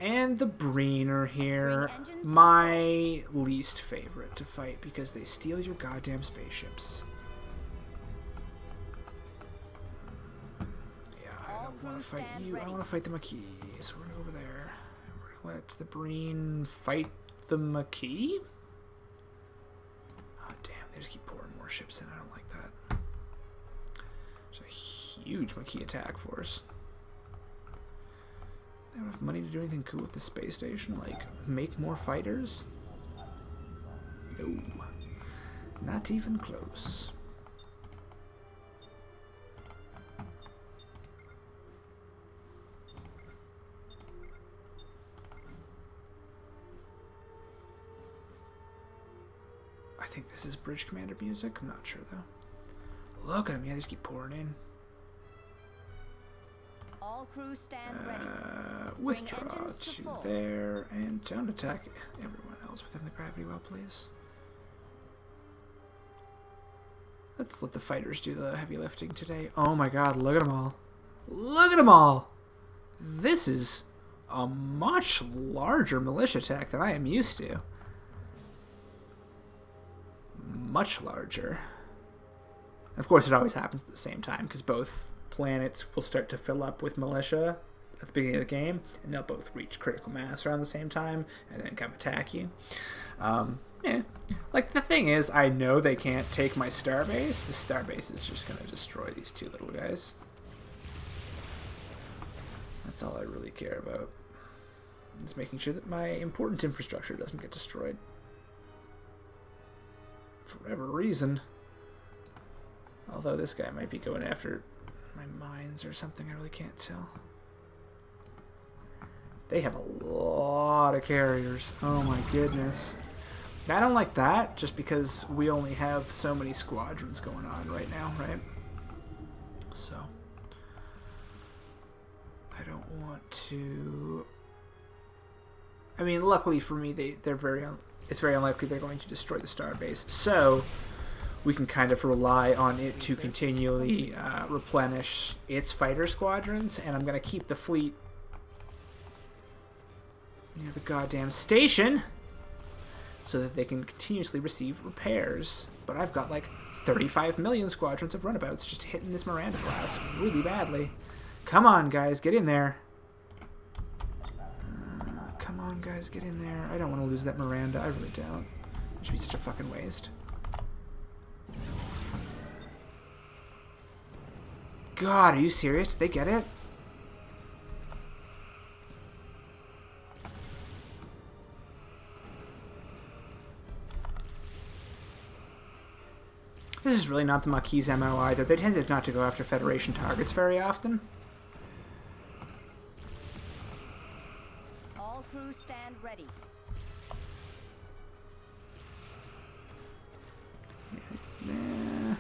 And the Breen are here. Bring engines My least favorite to fight because they steal your goddamn spaceships. Yeah, I don't want to fight you. I want to fight the Maquis. So we're going to go over there. And we're going to let the Breen fight the Maquis. Oh, damn. They just keep pouring more ships in. I don't like that. There's a huge Maquis attack force. They don't have money to do anything cool with the space station, like make more fighters? No. Not even close. I think this is Bridge Commander music. I'm not sure, though. Look at them. Yeah, they just keep pouring in. All crew stand ready. Withdraw engines to to full. there, and don't attack everyone else within the gravity well, please. Let's let the fighters do the heavy lifting today. Oh my god, look at them all. Look at them all! This is a much larger militia attack than I am used to. Much larger. Of course, it always happens at the same time, because both planets will start to fill up with militia at the beginning of the game, and they'll both reach critical mass around the same time, and then come attack you. Yeah. Like, the thing is, I know they can't take my starbase. The starbase is just going to destroy these 2 little guys. That's all I really care about. It's making sure that my important infrastructure doesn't get destroyed. For whatever reason. Although this guy might be going after my mines or something, I really can't tell. They have a lot of carriers. Oh my goodness. I don't like that, just because we only have so many squadrons going on right now, right? So I don't want to. I mean, luckily for me, they're very. It's very unlikely they're going to destroy the starbase. So we can kind of rely on it to continually replenish its fighter squadrons, and I'm going to keep the fleet near the goddamn station so that they can continuously receive repairs. But I've got like 35 million squadrons of runabouts just hitting this Miranda class really badly. Come on, guys, get in there. Come on, guys, get in there. I don't want to lose that Miranda. I really don't. It should be such a fucking waste. God, are you serious? Did they get it? This is really not the Maquis' MO either. They tended not to go after Federation targets very often. All crew stand ready. Nah,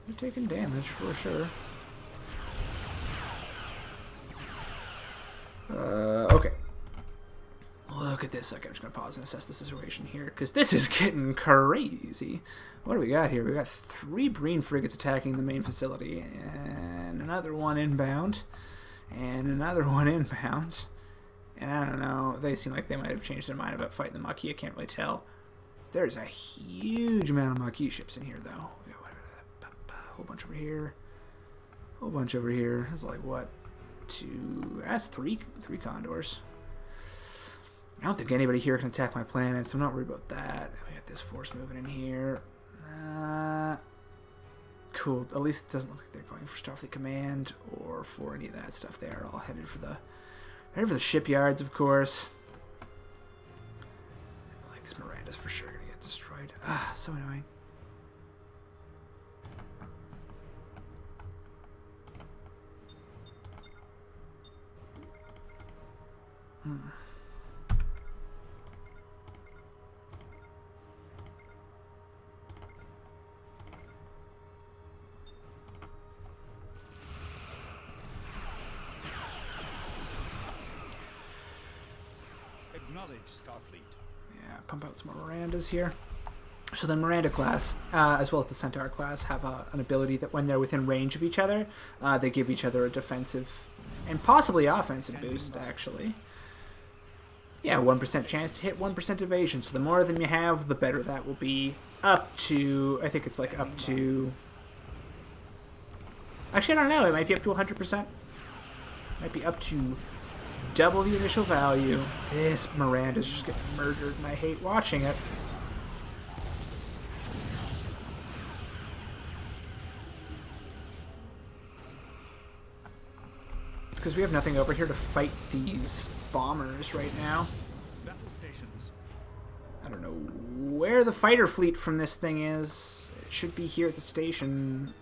they're taking damage for sure. Okay. Look at this. Okay, I'm just going to pause and assess the situation here, because this is getting crazy. What do we got here? We got 3 Breen frigates attacking the main facility, and another one inbound, and another one inbound. And I don't know, they seem like they might have changed their mind about fighting the Maquis. I can't really tell. There's a huge amount of Maquis ships in here, though. We got a whole bunch over here. A whole bunch over here. It's like, what? 2... That's 3 Condors. I don't think anybody here can attack my planet, so I'm not worried about that. We got this force moving in here. Cool. At least it doesn't look like they're going for Starfleet Command or for any of that stuff. They are all headed for the shipyards, of course. I like this Miranda's for sure gonna get destroyed. Ah, so annoying. Acknowledge Starfleet. Yeah, pump out some more Mirandas here. So the Miranda class, as well as the Centaur class, have an ability that when they're within range of each other, they give each other a defensive and possibly offensive boost, actually. Yeah, 1% chance to hit, 1% evasion. So the more of them you have, the better that will be. Up to, I think it's like up to... Actually, I don't know. It might be up to 100%. Might be up to double the initial value. This Miranda's just getting murdered, and I hate watching it. Because we have nothing over here to fight these bombers right now. Battle stations. I don't know where the fighter fleet from this thing is. It should be here at the station.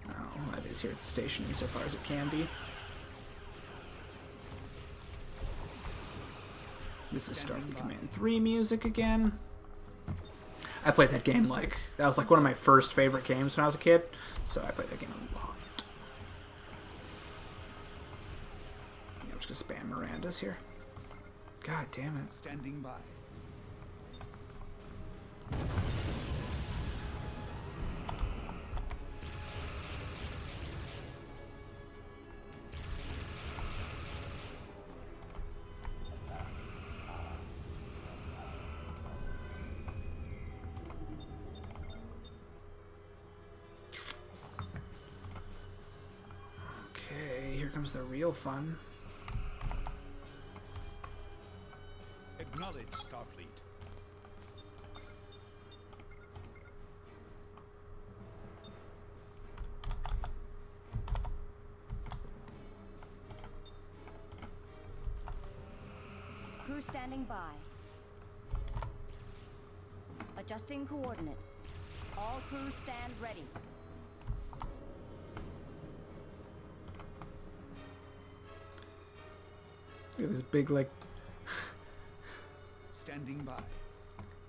Oh, that is here at the station insofar as it can be. This is Starfleet Command 3 music again. I played that game that was like one of my first favorite games when I was a kid, so I played that game a lot. Yeah, I'm just gonna spam Miranda's here. God damn it. Standing by. Okay, here comes the real fun. Acknowledge Starfleet. Crew standing by. Adjusting coordinates. All crew stand ready. Look at this big, like... Standing by.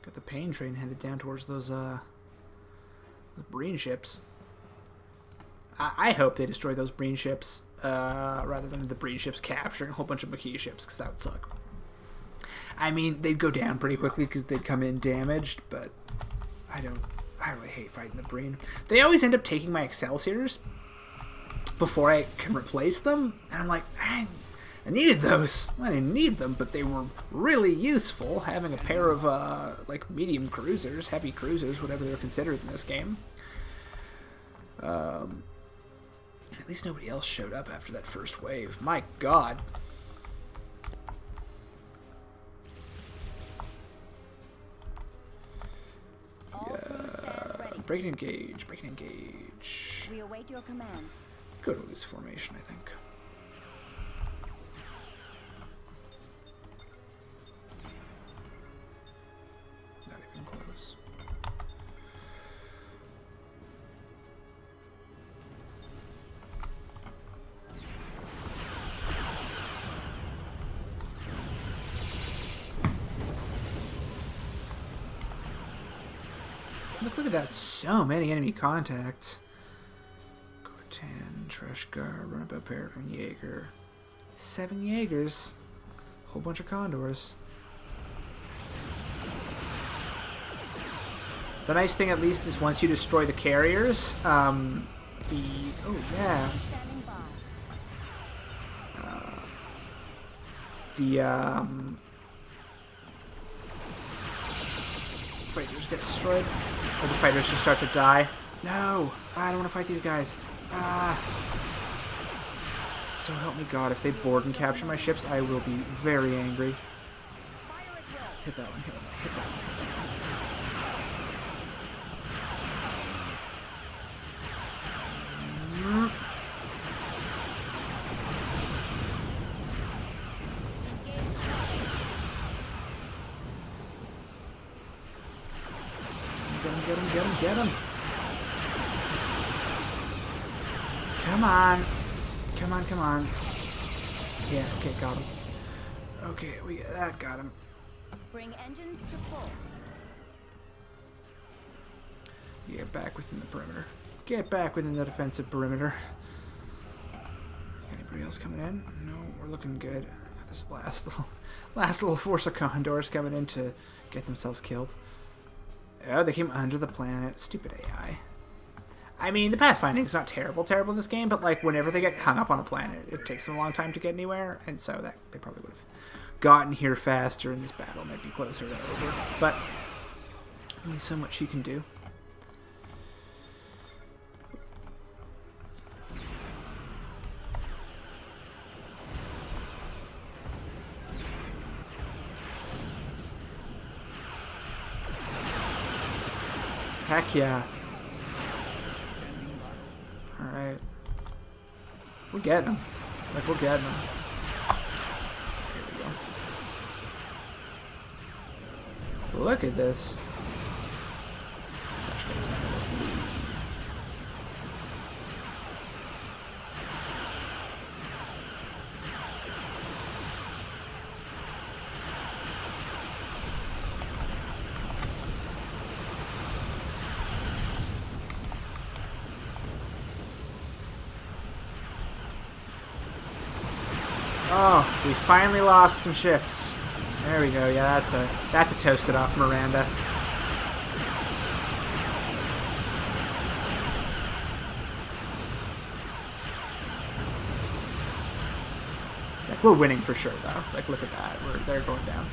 Got the pain train headed down towards those, the Breen ships. I hope they destroy those Breen ships, rather than the Breen ships capturing a whole bunch of Maquis ships, because that would suck. I mean, they'd go down pretty quickly because they'd come in damaged, but I really hate fighting the Breen. They always end up taking my Excelsiors before I can replace them, and I'm like, I needed those. I didn't need them, but they were really useful, having a pair of, like, medium cruisers, heavy cruisers, whatever they're considered in this game. At least nobody else showed up after that first wave. My god. All crew stand ready. Break and engage, break and engage. We await your command. Go to loose formation, I think. Not even close. Look at that, so many enemy contacts. Cortan, Treshgar, Runabout Peregrine, Jaeger. 7 Jaegers. Whole bunch of Condors. The nice thing, at least, is once you destroy the carriers, oh yeah, Standing by. the fighters get destroyed, or the fighters just start to die. No, I don't want to fight these guys. So help me God, if they board and capture my ships, I will be very angry. Fire at will. Hit that one, hit that one, hit that one. Get him. Come on. Come on. Yeah, okay, got him. Okay, that got him. Bring engines to full. Yeah, back within the perimeter. Get back within the defensive perimeter. Anybody else coming in? No, we're looking good. This last little force of condors coming in to get themselves killed. Oh, they came under the planet. Stupid AI. I mean, the pathfinding's not terrible in this game, but like whenever they get hung up on a planet, it takes them a long time to get anywhere, and so that they probably would have gotten here faster, and this battle might be closer to over. But only so much you can do. Heck yeah. Alright. We're getting them. Like, we're getting them. Here we go. Look at this. Oh, we finally lost some ships. There we go. Yeah, that's a toasted off Miranda. Like, we're winning for sure, though. Like, look at that. They're going down.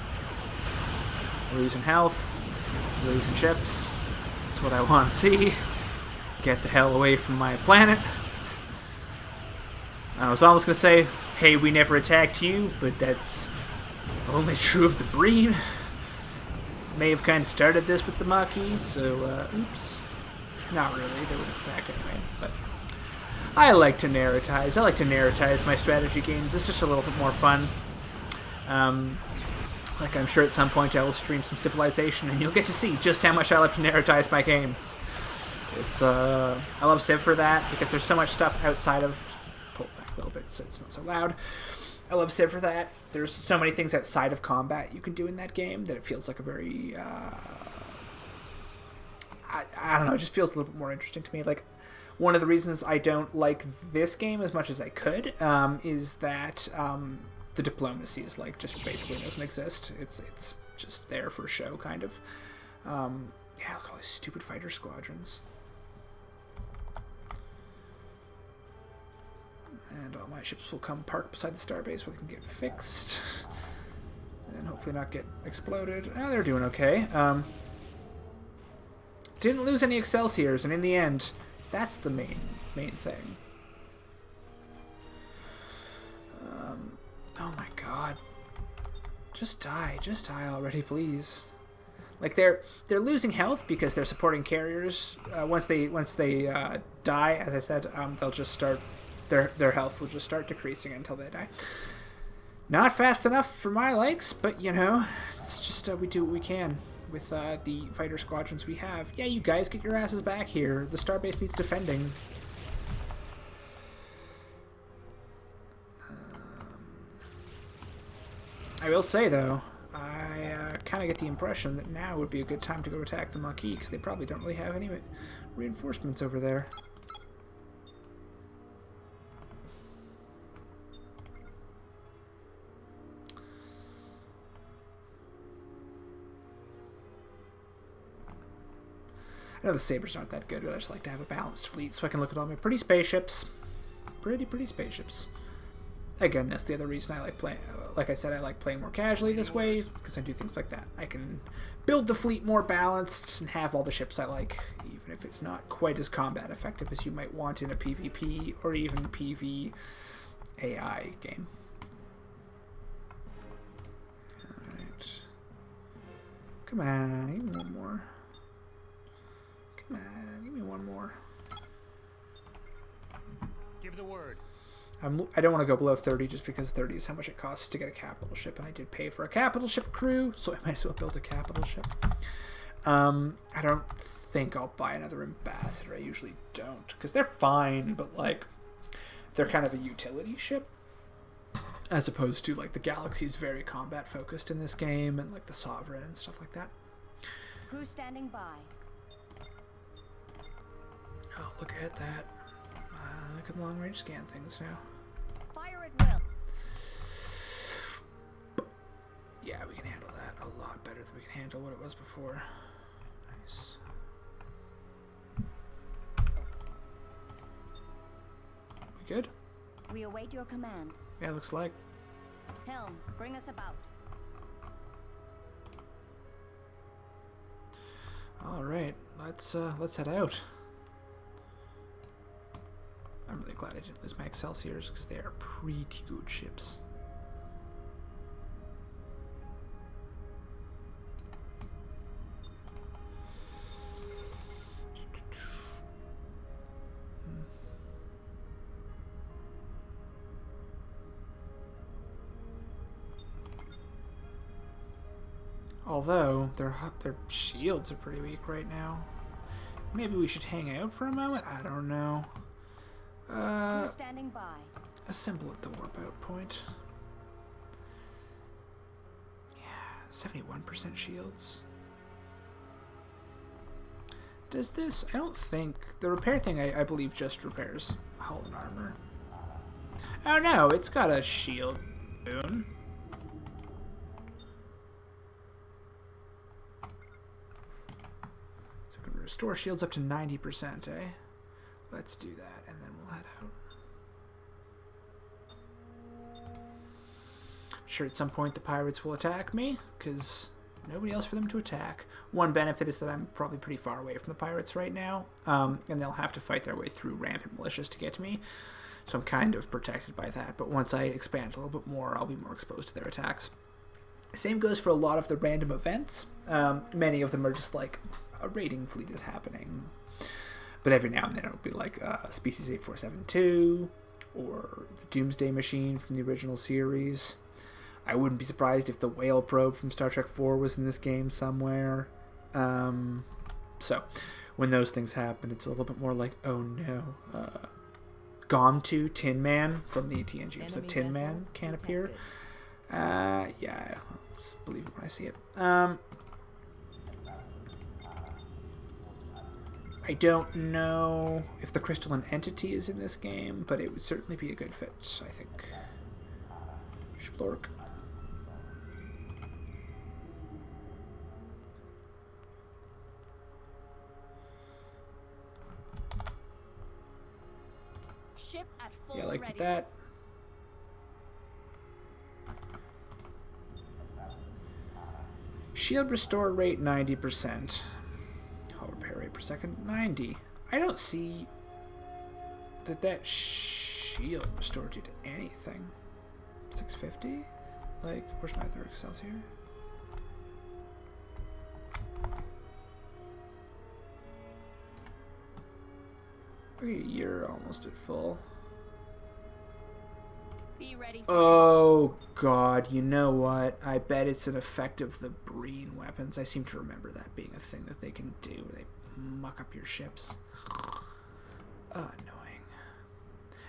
We're losing health. We're losing ships. That's what I want to see. Get the hell away from my planet. I was almost going to say, hey, we never attacked you, but that's only true of the breed. May have kind of started this with the Maquis, so, oops. Not really, they would have attacked anyway, but I like to narratize. I like to narratize my strategy games. It's just a little bit more fun. Like, I'm sure at some point I will stream some Civilization, and you'll get to see just how much I love to narratize my games. It's, I love Civ for that, because there's so much stuff outside of... Pull it back a little bit so it's not so loud. I love Civ for that. There's so many things outside of combat you can do in that game that it feels like a very... I don't know, it just feels a little bit more interesting to me. Like, one of the reasons I don't like this game as much as I could is that the diplomacy is, like, just basically doesn't exist. It's just there for show, kind of. Yeah, look at all these stupid fighter squadrons. And all my ships will come park beside the starbase where they can get fixed. And hopefully not get exploded. Oh, they're doing okay. Didn't lose any Excelsiors, and in the end, that's the main thing. Oh my god. Just die already, please. Like, they're losing health because they're supporting carriers. Once they die, as I said, they'll just start... Their health will just start decreasing until they die. Not fast enough for my likes, but, you know, it's just we do what we can with the fighter squadrons we have. Yeah, you guys, get your asses back here. The starbase needs defending. I will say, though, I kind of get the impression that now would be a good time to go attack the Maquis, because they probably don't really have any reinforcements over there. I know the sabers aren't that good, but I just like to have a balanced fleet so I can look at all my pretty spaceships. Pretty spaceships. Again, that's the other reason I like playing. Like I said, I like playing more casually this way because I do things like that. I can build the fleet more balanced and have all the ships I like, even if it's not quite as combat effective as you might want in a PvP or even PvAI game. Alright. Come on, give me one more. Come on, give me one more. Give the word. I don't want to go below 30 just because 30 is how much it costs to get a capital ship, and I did pay for a capital ship crew, so I might as well build a capital ship. I don't think I'll buy another ambassador. I usually don't, because they're fine, but like they're kind of a utility ship, as opposed to like the Galaxy is very combat focused in this game, and like the Sovereign and stuff like that. Crew standing by. Oh, look at that. I can long range scan things now. Fire at will. Yeah, we can handle that a lot better than we can handle what it was before. Nice. We good? We await your command. Yeah, looks like. Helm, bring us about. All right, let's head out. I'm really glad I didn't lose my Excelsiors because they are pretty good ships. Although their shields are pretty weak right now. Maybe we should hang out for a moment? I don't know. Crew standing by. Assemble at the warp out point. Yeah, 71% shields. Does this... I don't think... The repair thing, I believe, just repairs hull and armor. Oh no, it's got a shield boon. So we can restore shields up to 90%, eh? Let's do that, and then we'll head out. I'm sure at some point the pirates will attack me, because nobody else for them to attack. One benefit is that I'm probably pretty far away from the pirates right now, and they'll have to fight their way through rampant militias to get to me, so I'm kind of protected by that. But once I expand a little bit more, I'll be more exposed to their attacks. Same goes for a lot of the random events. Many of them are just like, a raiding fleet is happening. But every now and then it'll be like Species 8472 or the Doomsday Machine from the original series. I wouldn't be surprised if the whale probe from Star Trek 4 was in this game somewhere. So when those things happen, it's a little bit more like, oh no. Gom2, Tin Man from the TNG episode Tin Man can't appear. Yeah, I'll just believe it when I see it. I don't know if the crystalline entity is in this game, but it would certainly be a good fit, I think. Splork. Ship at full Yeah, I liked readiness. that. Shield restore rate 90%. Hull repair rate per second 90. I don't see that shield restored you to anything. 650? Like, where's my other Excelsior? Okay, you're almost at full. Be ready for Oh god, you know what? I bet it's an effect of the Breen weapons. I seem to remember that being a thing that they can do. They muck up your ships. Annoying.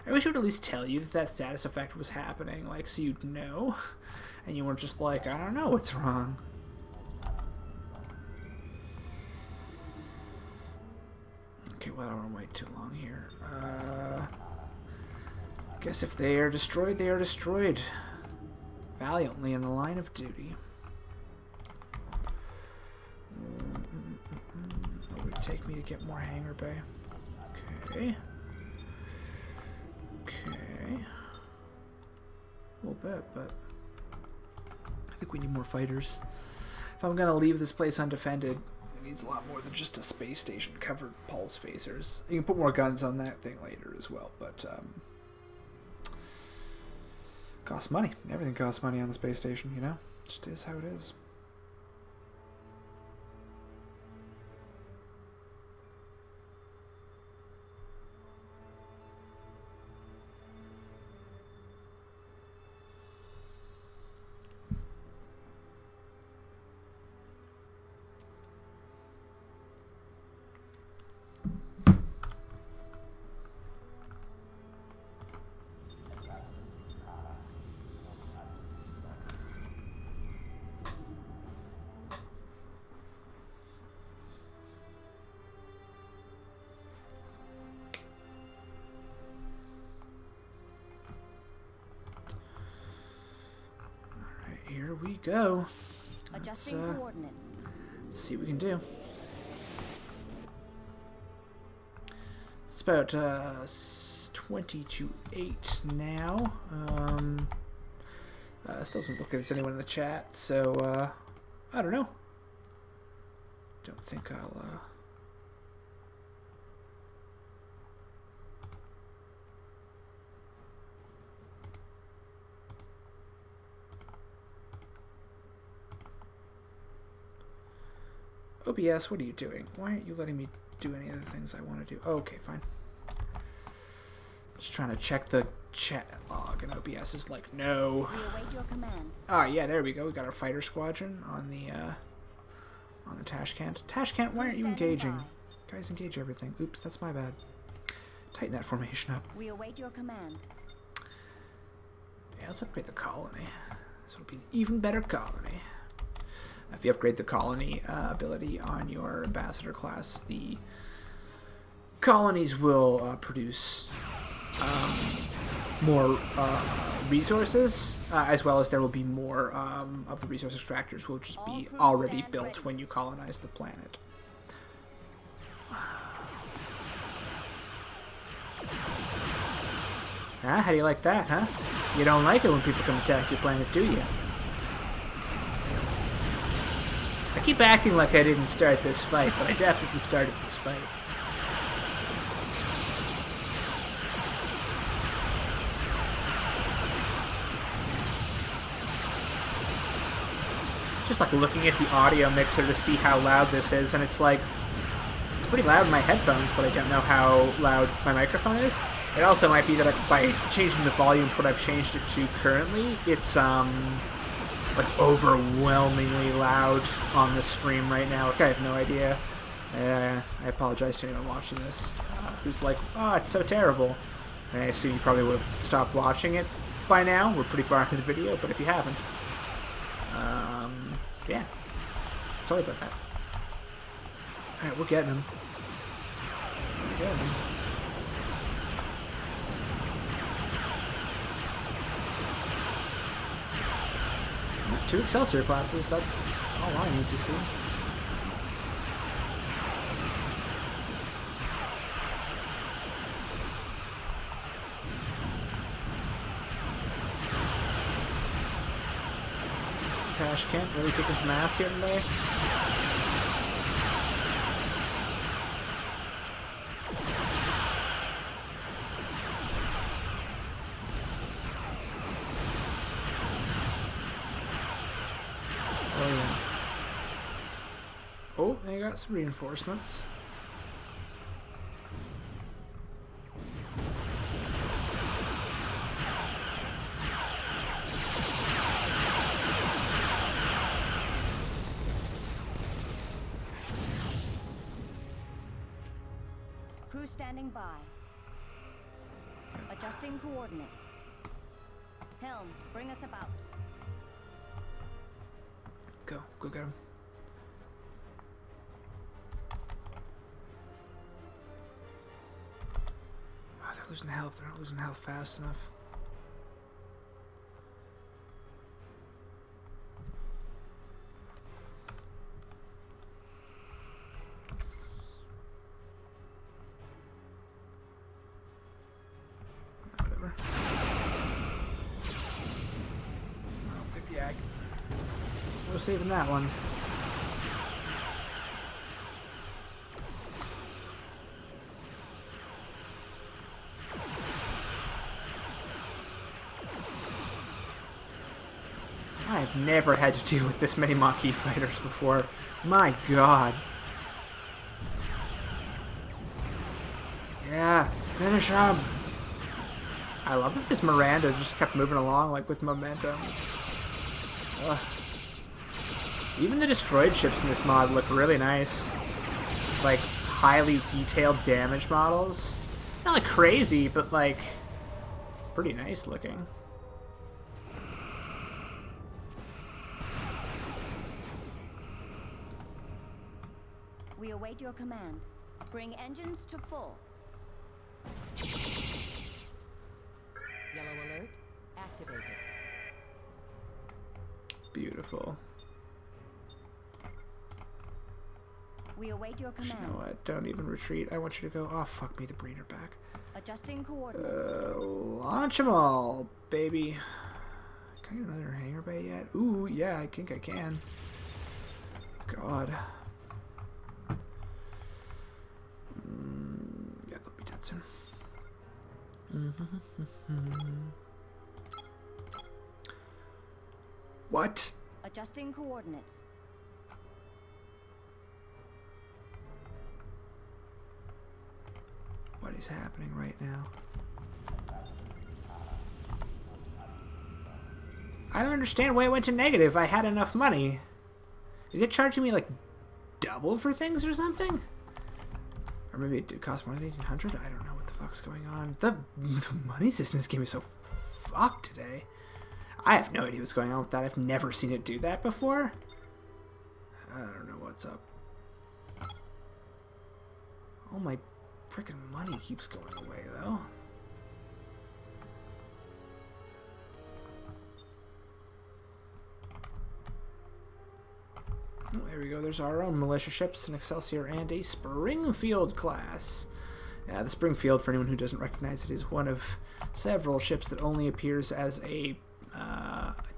I wish it would at least tell you that status effect was happening, like, so you'd know. And you weren't just like, I don't know what's wrong. Okay, well, I don't want to wait too long here. Guess if they are destroyed, they are destroyed. Valiantly in the line of duty. Oh, wait, take me to get more hangar bay? Okay. Okay. A little bit, but I think we need more fighters. If I'm gonna leave this place undefended, it needs a lot more than just a space station covered pulse phasers. You can put more guns on that thing later as well, but costs money. Everything costs money on the space station, you know? It just is how it is. Here we go. Adjusting coordinates. Let's see what we can do. It's about 20 to 8 now. Still doesn't look like there's anyone in the chat, so I don't know. Don't think I'll OBS, what are you doing? Why aren't you letting me do any of the things I want to do? Oh, okay, fine. Just trying to check the chat log, and OBS is like, no. We await your command. Ah, yeah, there we go. We got our fighter squadron on the Tashkent. Tashkent, why aren't you engaging? Guys, engage everything. Oops, that's my bad. Tighten that formation up. We await your command. Yeah, let's upgrade the colony. So it'll be an even better colony. If you upgrade the colony ability on your ambassador class, the colonies will produce more resources, as well as there will be more of the resource extractors will just be already built when you colonize the planet. How do you like that, huh? You don't like it when people come attack your planet, do you? I keep acting like I didn't start this fight, but I definitely started this fight. Just like looking at the audio mixer to see how loud this is, and it's like, it's pretty loud in my headphones, but I don't know how loud my microphone is. It also might be that by changing the volume to what I've changed it to currently, it's like overwhelmingly loud on the stream right now. Like, I have no idea. I apologize to anyone watching this who's like, oh, it's so terrible. And I assume you probably would have stopped watching it by now. We're pretty far into the video, but if you haven't, yeah. Sorry about that. Alright, we're getting him. We're getting him. Two Excelsior classes, that's all I need to see. Tashkent really kicking some ass here today. Oh yeah. Oh, they got some reinforcements. Crew standing by. Adjusting coordinates. Helm, bring us about. Go get him. Oh, they're losing health. They're not losing health fast enough. bag. No saving that one. I've never had to deal with this many Maquis fighters before. My god. Yeah, finish him. I love that this Miranda just kept moving along like with momentum. Ugh. Even the destroyed ships in this mod look really nice. Like, highly detailed damage models. Not like crazy, but like pretty nice looking. We await your command. Bring engines to full. Yellow alert activated. Beautiful. We await your You command. know what? Don't even retreat. I want you to go. Oh, fuck me, the Breener back. Adjusting coordinates. Launch them all, baby. Can I get another hangar bay yet? Ooh, yeah, I think I can. God. Yeah, they'll be dead soon. What? Adjusting coordinates. What is happening right now? I don't understand why it went to negative. I had enough money. Is it charging me like double for things or something? Or maybe it did cost more than 1,800? I don't know what the fuck's going on. The money system in this game is so fucked today. I have no idea what's going on with that. I've never seen it do that before. I don't know what's up. Oh, my freaking money keeps going away, though. Oh, there we go. There's our own militia ships, an Excelsior and a Springfield class. The Springfield, for anyone who doesn't recognize it, is one of several ships that only appears as a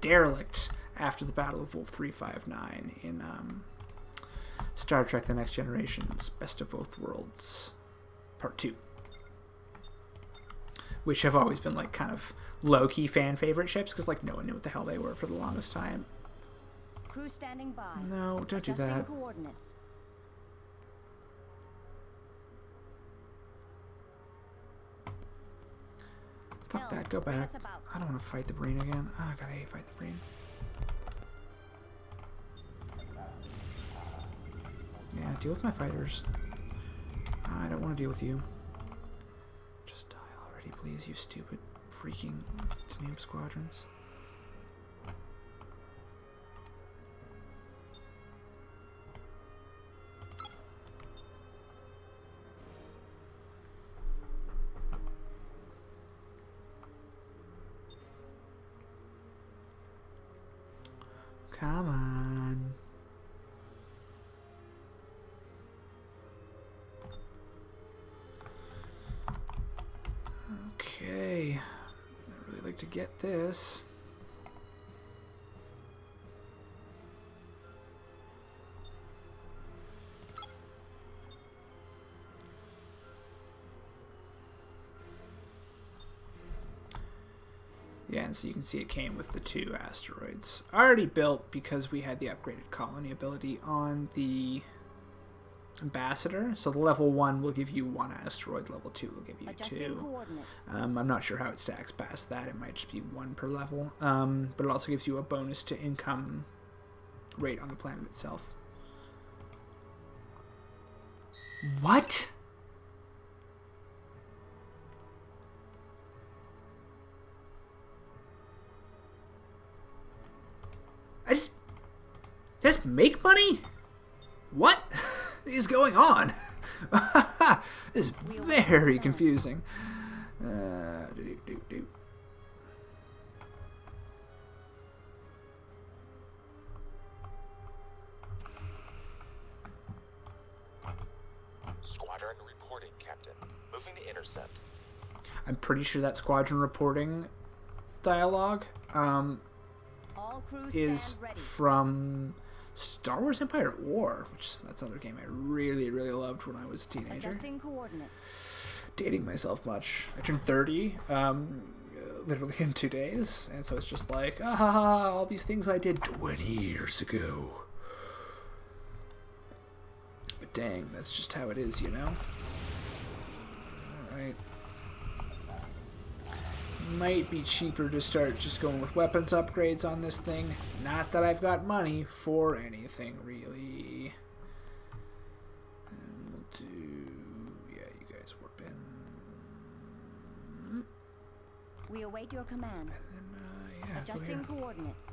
derelict after the Battle of Wolf 359 in Star Trek The Next Generation's Best of Both Worlds Part 2. Which have always been like kind of low-key fan favorite ships because like no one knew what the hell they were for the longest time. Crew standing by. No, don't do Adjusting that. coordinates. Fuck Helm, that, go bring back. us about. I don't want to fight the Breen again. Oh, I gotta hate fight the Breen. Yeah, deal with my fighters. I don't want to deal with you. Just die already, please, you stupid freaking noob squadrons. Come on. Okay. I'd really like to get this. Yeah, and so you can see it came with the 2 asteroids. Already built because we had the upgraded colony ability on the Ambassador. So the level 1 will give you 1 asteroid, level 2 will give you Adjusting 2. coordinates. I'm not sure how it stacks past that. It might just be 1 per level. But it also gives you a bonus to income rate on the planet itself. What? Did I just make money? What is going on? This is very confusing. Squadron reporting, Captain. Moving to intercept. I'm pretty sure that squadron reporting dialogue All All crew is stand ready. from Star Wars Empire at War, which that's another game I really, really loved when I was a teenager. Adjusting coordinates. Dating myself much. I turned 30 literally in 2 days, and so it's just like, all these things I did 20 years ago. But dang, that's just how it is, you know? Alright. Might be cheaper to start just going with weapons upgrades on this thing. Not that I've got money for anything, really. And we'll do... yeah, you guys warp in. We await your command. And then, yeah, go Adjusting here. coordinates.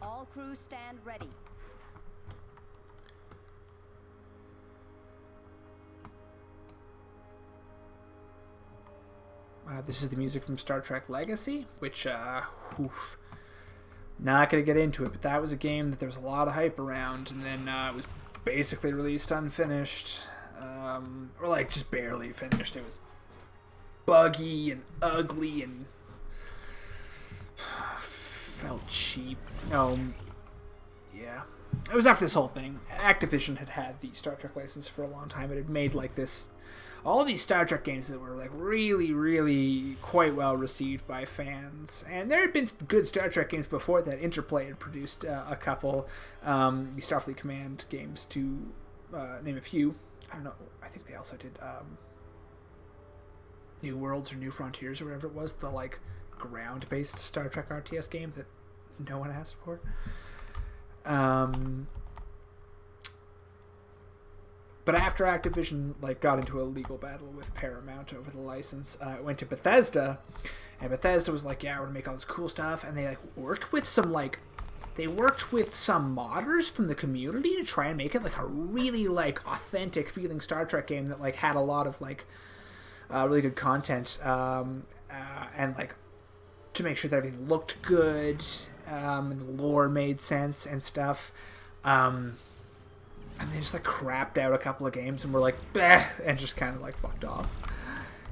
All crew stand ready. This is the music from Star Trek Legacy, which, oof, not going to get into it, but that was a game that there was a lot of hype around, and then it was basically released unfinished, or like just barely finished. It was buggy and ugly and felt cheap. Yeah. It was after this whole thing. Activision had the Star Trek license for a long time. It had made like this... all these Star Trek games that were like really, really quite well received by fans, and there had been good Star Trek games before that. Interplay had produced a couple, the Starfleet Command games to name a few. I don't know. I think they also did New Worlds or New Frontiers or whatever it was, the like ground-based Star Trek RTS game that no one asked for. But after Activision like got into a legal battle with Paramount over the license, it went to Bethesda, and Bethesda was like, "Yeah, we're gonna make all this cool stuff," and they like worked with some modders from the community to try and make it like a really like authentic feeling Star Trek game that like had a lot of like really good content, and like to make sure that everything looked good, and the lore made sense and stuff. And they just like crapped out a couple of games and were like, "Bah," and just kind of like fucked off.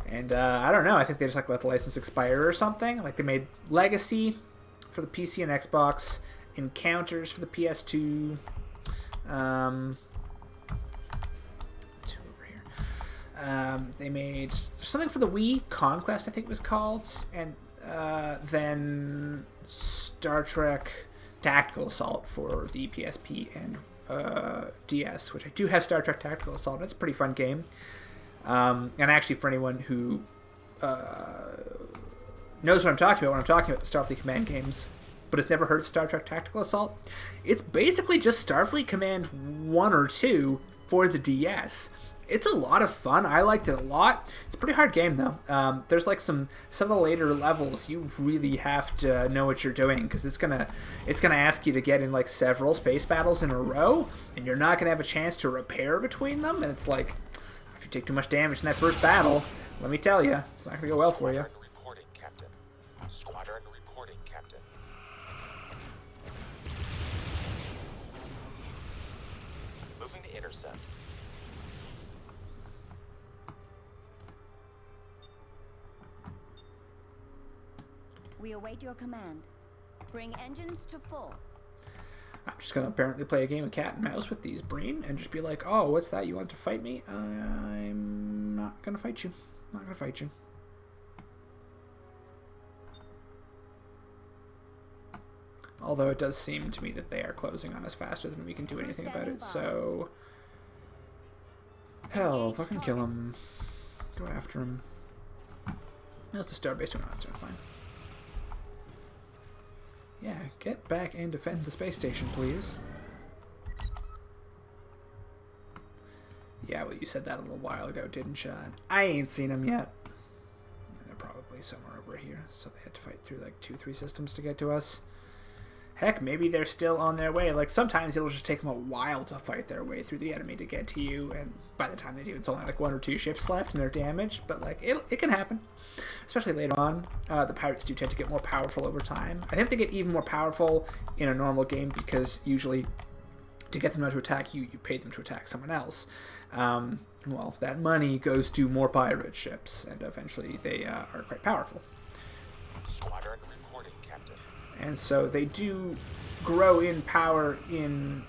And I don't know. I think they just like let the license expire or something. Like they made Legacy for the PC and Xbox, Encounters for the PS2. Two over here. They made something for the Wii, Conquest I think it was called, and then Star Trek Tactical Assault for the PSP and DS, which I do have Star Trek Tactical Assault. It's a pretty fun game. And actually, for anyone who knows what I'm talking about when I'm talking about the Starfleet Command games, but has never heard of Star Trek Tactical Assault, it's basically just Starfleet Command 1 or 2 for the DS. It's a lot of fun. I liked it a lot. It's a pretty hard game, though. There's like some of the later levels you really have to know what you're doing, because it's gonna ask you to get in like several space battles in a row, and you're not gonna have a chance to repair between them. And it's like, if you take too much damage in that first battle, let me tell you, it's not gonna go well for you. Squadron reporting, Captain. Squadron reporting, Captain. Moving to intercept. We await your command. Bring engines to full. I'm just gonna apparently play a game of cat and mouse with these Breen and just be like, "Oh, what's that? You want to fight me? I'm not gonna fight you. I'm not gonna fight you." Although it does seem to me that they are closing on us faster than we can do anything about it. So, hell, fucking kill him. Go after him. That's the starbase. We're not starting fine. Yeah, get back and defend the space station, please. Yeah, well, you said that a little while ago, didn't you? I ain't seen them yet. And they're probably somewhere over here, so they had to fight through like 2-3 systems to get to us. Heck, maybe they're still on their way. Like, sometimes it'll just take them a while to fight their way through the enemy to get to you, and by the time they do, it's only like 1 or 2 ships left and they're damaged, but like, it can happen. Especially later on. The pirates do tend to get more powerful over time. I think they get even more powerful in a normal game, because usually to get them not to attack you, you pay them to attack someone else. Well, that money goes to more pirate ships, and eventually they are quite powerful. Squadron reporting, reporting, Captain. And so they do grow in power in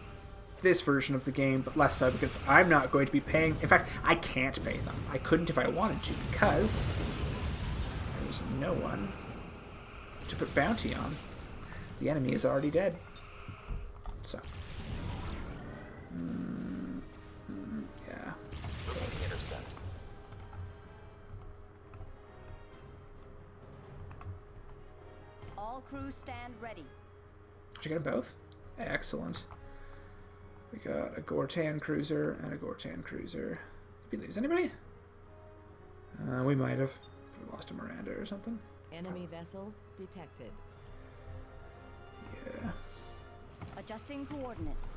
this version of the game, but less so because I'm not going to be paying. In fact, I can't pay them. I couldn't if I wanted to because there's no one to put bounty on. The enemy is already dead. So, yeah. Looking to intercept. All crew stand ready. Did you get them both? Excellent. We got a Gortan cruiser and a Gortan cruiser. Did we lose anybody? We might have. We lost a Miranda or something. Enemy vessels detected. Yeah. Adjusting coordinates.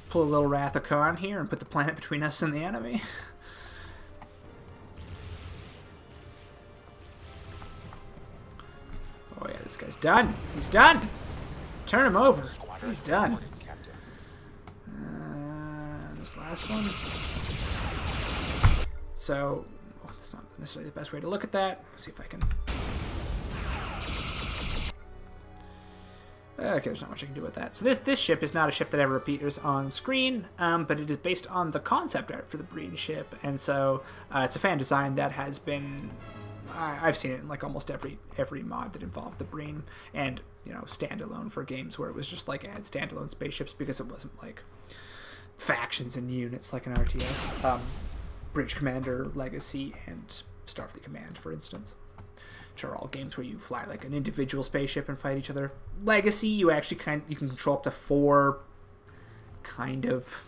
Pull a little Wrath of Khan here and put the planet between us and the enemy. Oh yeah, this guy's done. He's done. Turn him over. He's done. Reporting, Captain. This last one. So, that's not necessarily the best way to look at that. Let's see if I can. Okay, there's not much I can do with that. So this ship is not a ship that ever appears on screen, but it is based on the concept art for the Breen ship, and so it's a fan design that has been. I've seen it in like almost every mod that involved the Breen, and standalone for games where it was just like add standalone spaceships because it wasn't like factions and units like an RTS. Bridge Commander, Legacy, and Starfleet Command, for instance, which are all games where you fly like an individual spaceship and fight each other. Legacy, you actually you can control up to 4. Kind of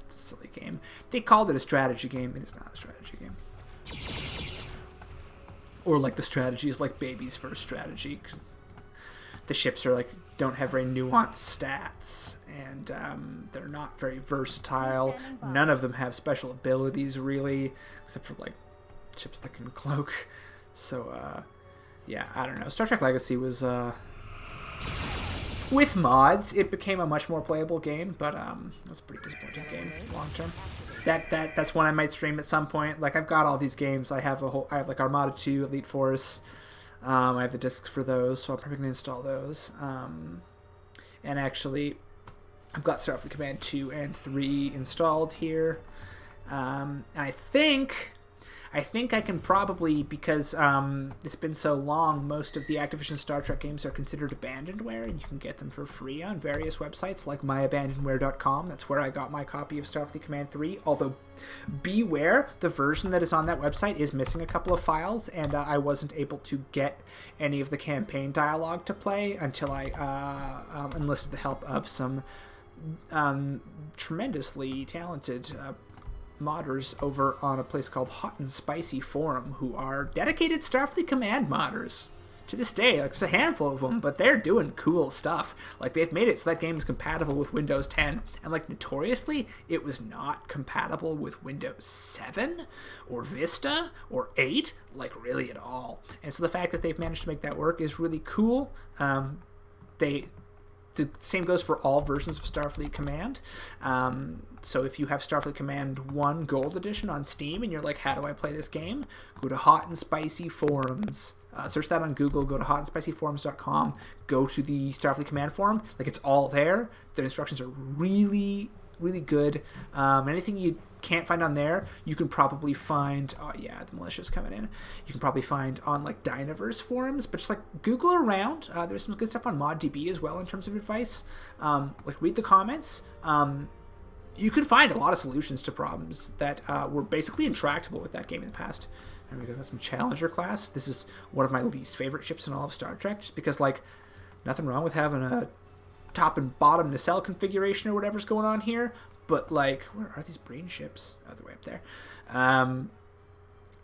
silly game. They called it a strategy game. It is not a strategy game. Or like the strategy is like baby's first strategy because the ships are like don't have very nuanced stats and they're not very versatile. None of them have special abilities really, except for like ships that can cloak. So yeah, I don't know. Star Trek Legacy was with mods, it became a much more playable game, but it was a pretty disappointing game long term. That's one I might stream at some point. Like I've got all these games. I have like Armada 2, Elite Force. I have the discs for those, so I'm probably gonna install those. And actually, I've got Starfleet Command 2 and 3 installed here. And I think I can probably, because it's been so long, most of the Activision Star Trek games are considered abandonware, and you can get them for free on various websites like myabandonware.com. That's where I got my copy of Starfleet Command 3, although beware, the version that is on that website is missing a couple of files, and I wasn't able to get any of the campaign dialogue to play until I enlisted the help of some tremendously talented modders over on a place called Hot and Spicy Forum, who are dedicated Starfleet Command modders to this day. Like, there's a handful of them, but they're doing cool stuff. Like, they've made it so that game is compatible with Windows 10, and like notoriously it was not compatible with Windows 7 or Vista or 8, like really at all. And so the fact that they've managed to make that work is really cool. The same goes for all versions of Starfleet Command. So if you have Starfleet Command 1 Gold Edition on Steam and you're like, how do I play this game? Go to Hot and Spicy Forums. Search that on Google. Go to hotandspicyforums.com. Go to the Starfleet Command forum. Like, it's all there. The instructions are really, really good. Anything you can't find on there, you can probably find. Oh yeah, the militia's coming in. You can probably find on like Dynaverse forums, but just like Google around. There's some good stuff on ModDB as well in terms of advice. Like, read the comments. You can find a lot of solutions to problems that were basically intractable with that game in the past. And we got some Challenger class. This is one of my least favorite ships in all of Star Trek, just because like nothing wrong with having a top and bottom nacelle configuration or whatever's going on here. But, like, where are these Breen ships? Oh, they're way up there.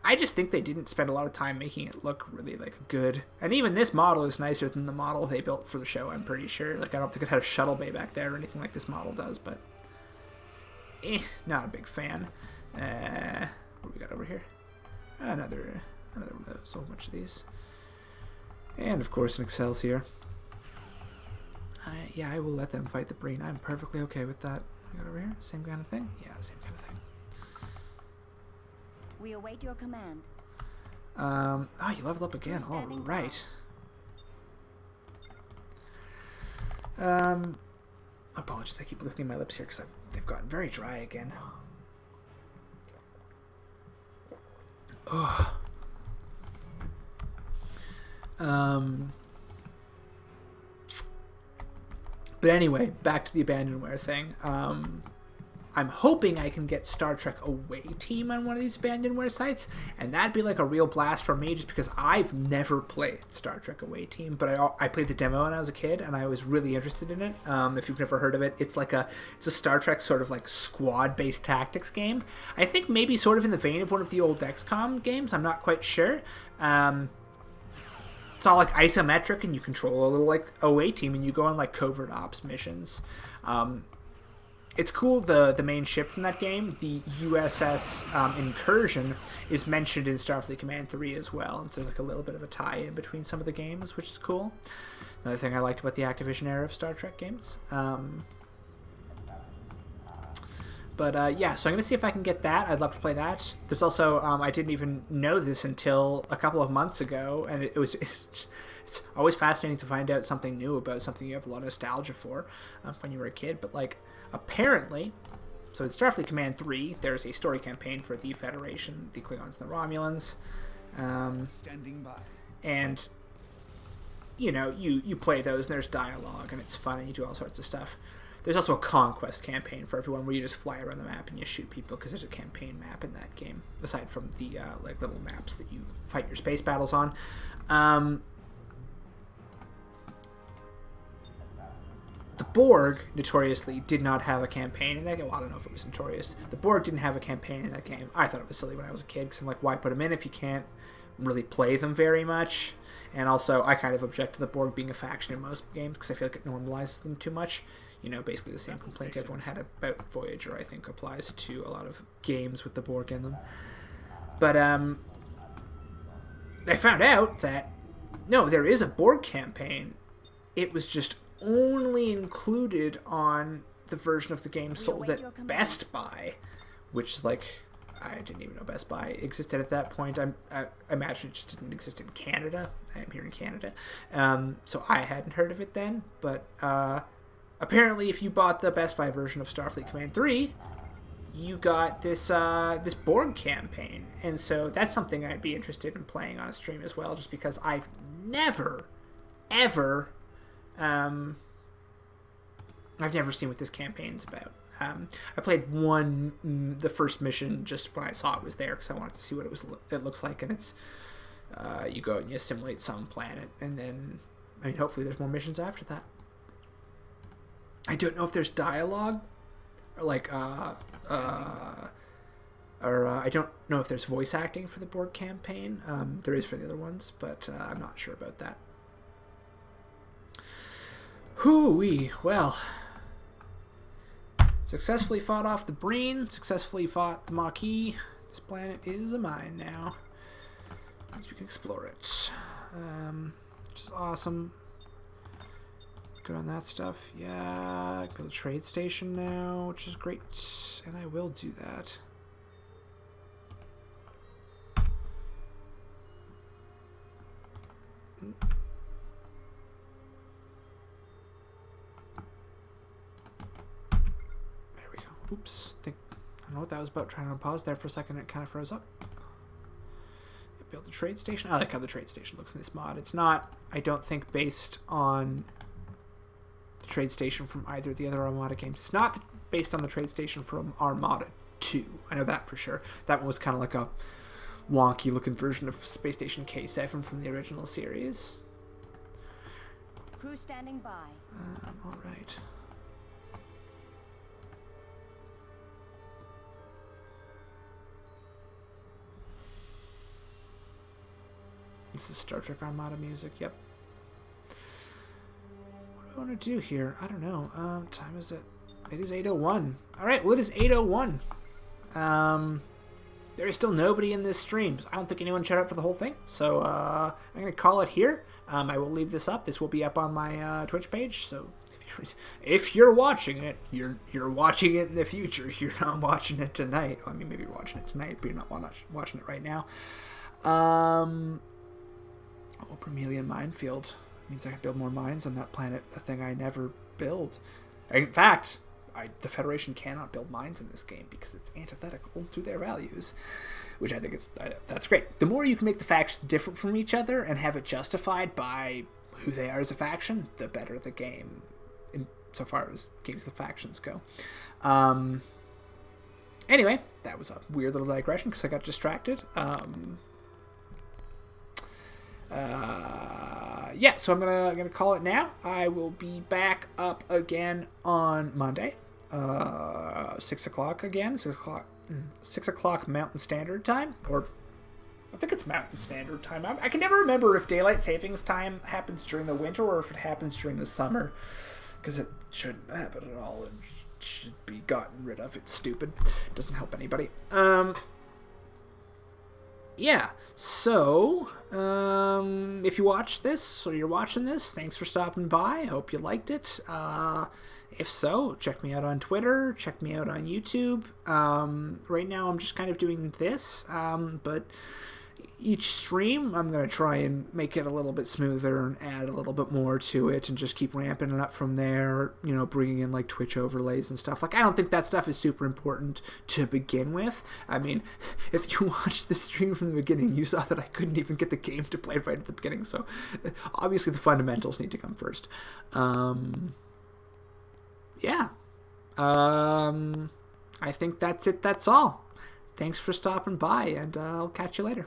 I just think they didn't spend a lot of time making it look really, like, good. And even this model is nicer than the model they built for the show, I'm pretty sure. Like, I don't think it had a shuttle bay back there or anything like this model does, but not a big fan. What do we got over here? Another one of those, a whole bunch of these. And, of course, an Excelsior. Yeah, I will let them fight the Breen. I'm perfectly okay with that. We got over here, same kind of thing? Yeah, same kind of thing. We await your command. Oh, you leveled up again. All right. Apologies, I keep licking my lips here because they've gotten very dry again. Oh. But anyway, back to the abandonware thing. I'm hoping I can get Star Trek Away Team on one of these abandonware sites, and that'd be like a real blast for me just because I've never played Star Trek Away Team, but I played the demo when I was a kid, and I was really interested in it. If you've never heard of it, it's a Star Trek sort of like squad-based tactics game. I think maybe sort of in the vein of one of the old XCOM games. I'm not quite sure. It's all like isometric, and you control a little like Away Team, and you go on like covert ops missions. It's cool, the main ship from that game, the USS Incursion, is mentioned in Starfleet Command 3 as well, and so there's like a little bit of a tie-in between some of the games, which is cool. Another thing I liked about the Activision era of Star Trek games. Yeah, so I'm going to see if I can get that. I'd love to play that. There's also, I didn't even know this until a couple of months ago, and it's always fascinating to find out something new about something you have a lot of nostalgia for when you were a kid, but like, apparently, so in Starfleet Command 3, there's a story campaign for the Federation, the Klingons and the Romulans. Standing by. And, you know, you play those, and there's dialogue, and it's fun, and you do all sorts of stuff. There's also a conquest campaign for everyone where you just fly around the map and you shoot people, because there's a campaign map in that game, aside from the like little maps that you fight your space battles on. The Borg, notoriously, did not have a campaign in that game. Well, I don't know if it was notorious. The Borg didn't have a campaign in that game. I thought it was silly when I was a kid, because I'm like, why put them in if you can't really play them very much? And also, I kind of object to the Borg being a faction in most games, because I feel like it normalizes them too much. You know, basically the same complaint everyone had about Voyager, I think, applies to a lot of games with the Borg in them. But, I found out that, no, there is a Borg campaign. It was just only included on the version of the game sold at Best Buy, which is like, I didn't even know Best Buy existed at that point. I imagine it just didn't exist in Canada. I am here in Canada. So I hadn't heard of it then, but apparently if you bought the Best Buy version of Starfleet Command 3, you got this this Borg campaign, and so that's something I'd be interested in playing on a stream as well, just because I've never, ever I've never seen what this campaign's about. I played the first mission just when I saw it was there, because I wanted to see what it looks like, and it's you go and you assimilate some planet, and then, I mean, hopefully there's more missions after that. I don't know if there's dialogue, or like, I don't know if there's voice acting for the Borg campaign. There is for the other ones, but I'm not sure about that. Hoo-wee, well, successfully fought off the Breen, successfully fought the Maquis. This planet is mine now. Once we can explore it. Which is awesome. Good on that stuff. Yeah, I can build a trade station now, which is great. And I will do that. Oops, I don't know what that was about. Trying to pause there for a second, it kind of froze up. Build a trade station. I like how the trade station looks in this mod. It's not, I don't think, based on the trade station from either of the other Armada games. It's not based on the trade station from Armada 2. I know that for sure. That one was kind of like a wonky looking version of Space Station K7 from the original series. Crew standing by. Alright. This is Star Trek Armada music, yep. What do I want to do here? I don't know. Time is it? It is 8:01. Alright, well, it is 8:01. There is still nobody in this stream. I don't think anyone showed up for the whole thing, so I'm going to call it here. I will leave this up. This will be up on my Twitch page, so if you if you're watching it, you're watching it in the future. You're not watching it tonight. I mean, maybe you're watching it tonight, but you're not watching it right now. Bromelian minefield means I can build more mines on that planet, a thing I never build. In fact, the Federation cannot build mines in this game because it's antithetical to their values, which I think that's great. The more you can make the factions different from each other and have it justified by who they are as a faction, the better the game, so far as games of the factions go. Anyway, that was a weird little digression because I got distracted. Yeah, so I'm gonna call it now. I will be back up again on Monday, 6 o'clock again, 6 o'clock Mountain Standard Time, or I think it's Mountain Standard Time. I can never remember if daylight savings time happens during the winter or if it happens during the summer, because it shouldn't happen at all. It should be gotten rid of. It's stupid. It doesn't help anybody. Yeah, so, if you watch this, or you're watching this, thanks for stopping by. I hope you liked it. If so, check me out on Twitter, check me out on YouTube. Right now I'm just kind of doing this, but each stream I'm going to try and make it a little bit smoother and add a little bit more to it and just keep ramping it up from there, you know, bringing in like Twitch overlays and stuff. Like, I don't think that stuff is super important to begin with. I mean, if you watched the stream from the beginning, you saw that I couldn't even get the game to play right at the beginning, so obviously the fundamentals need to come first. Yeah. I think that's it. That's all. Thanks for stopping by, and I'll catch you later.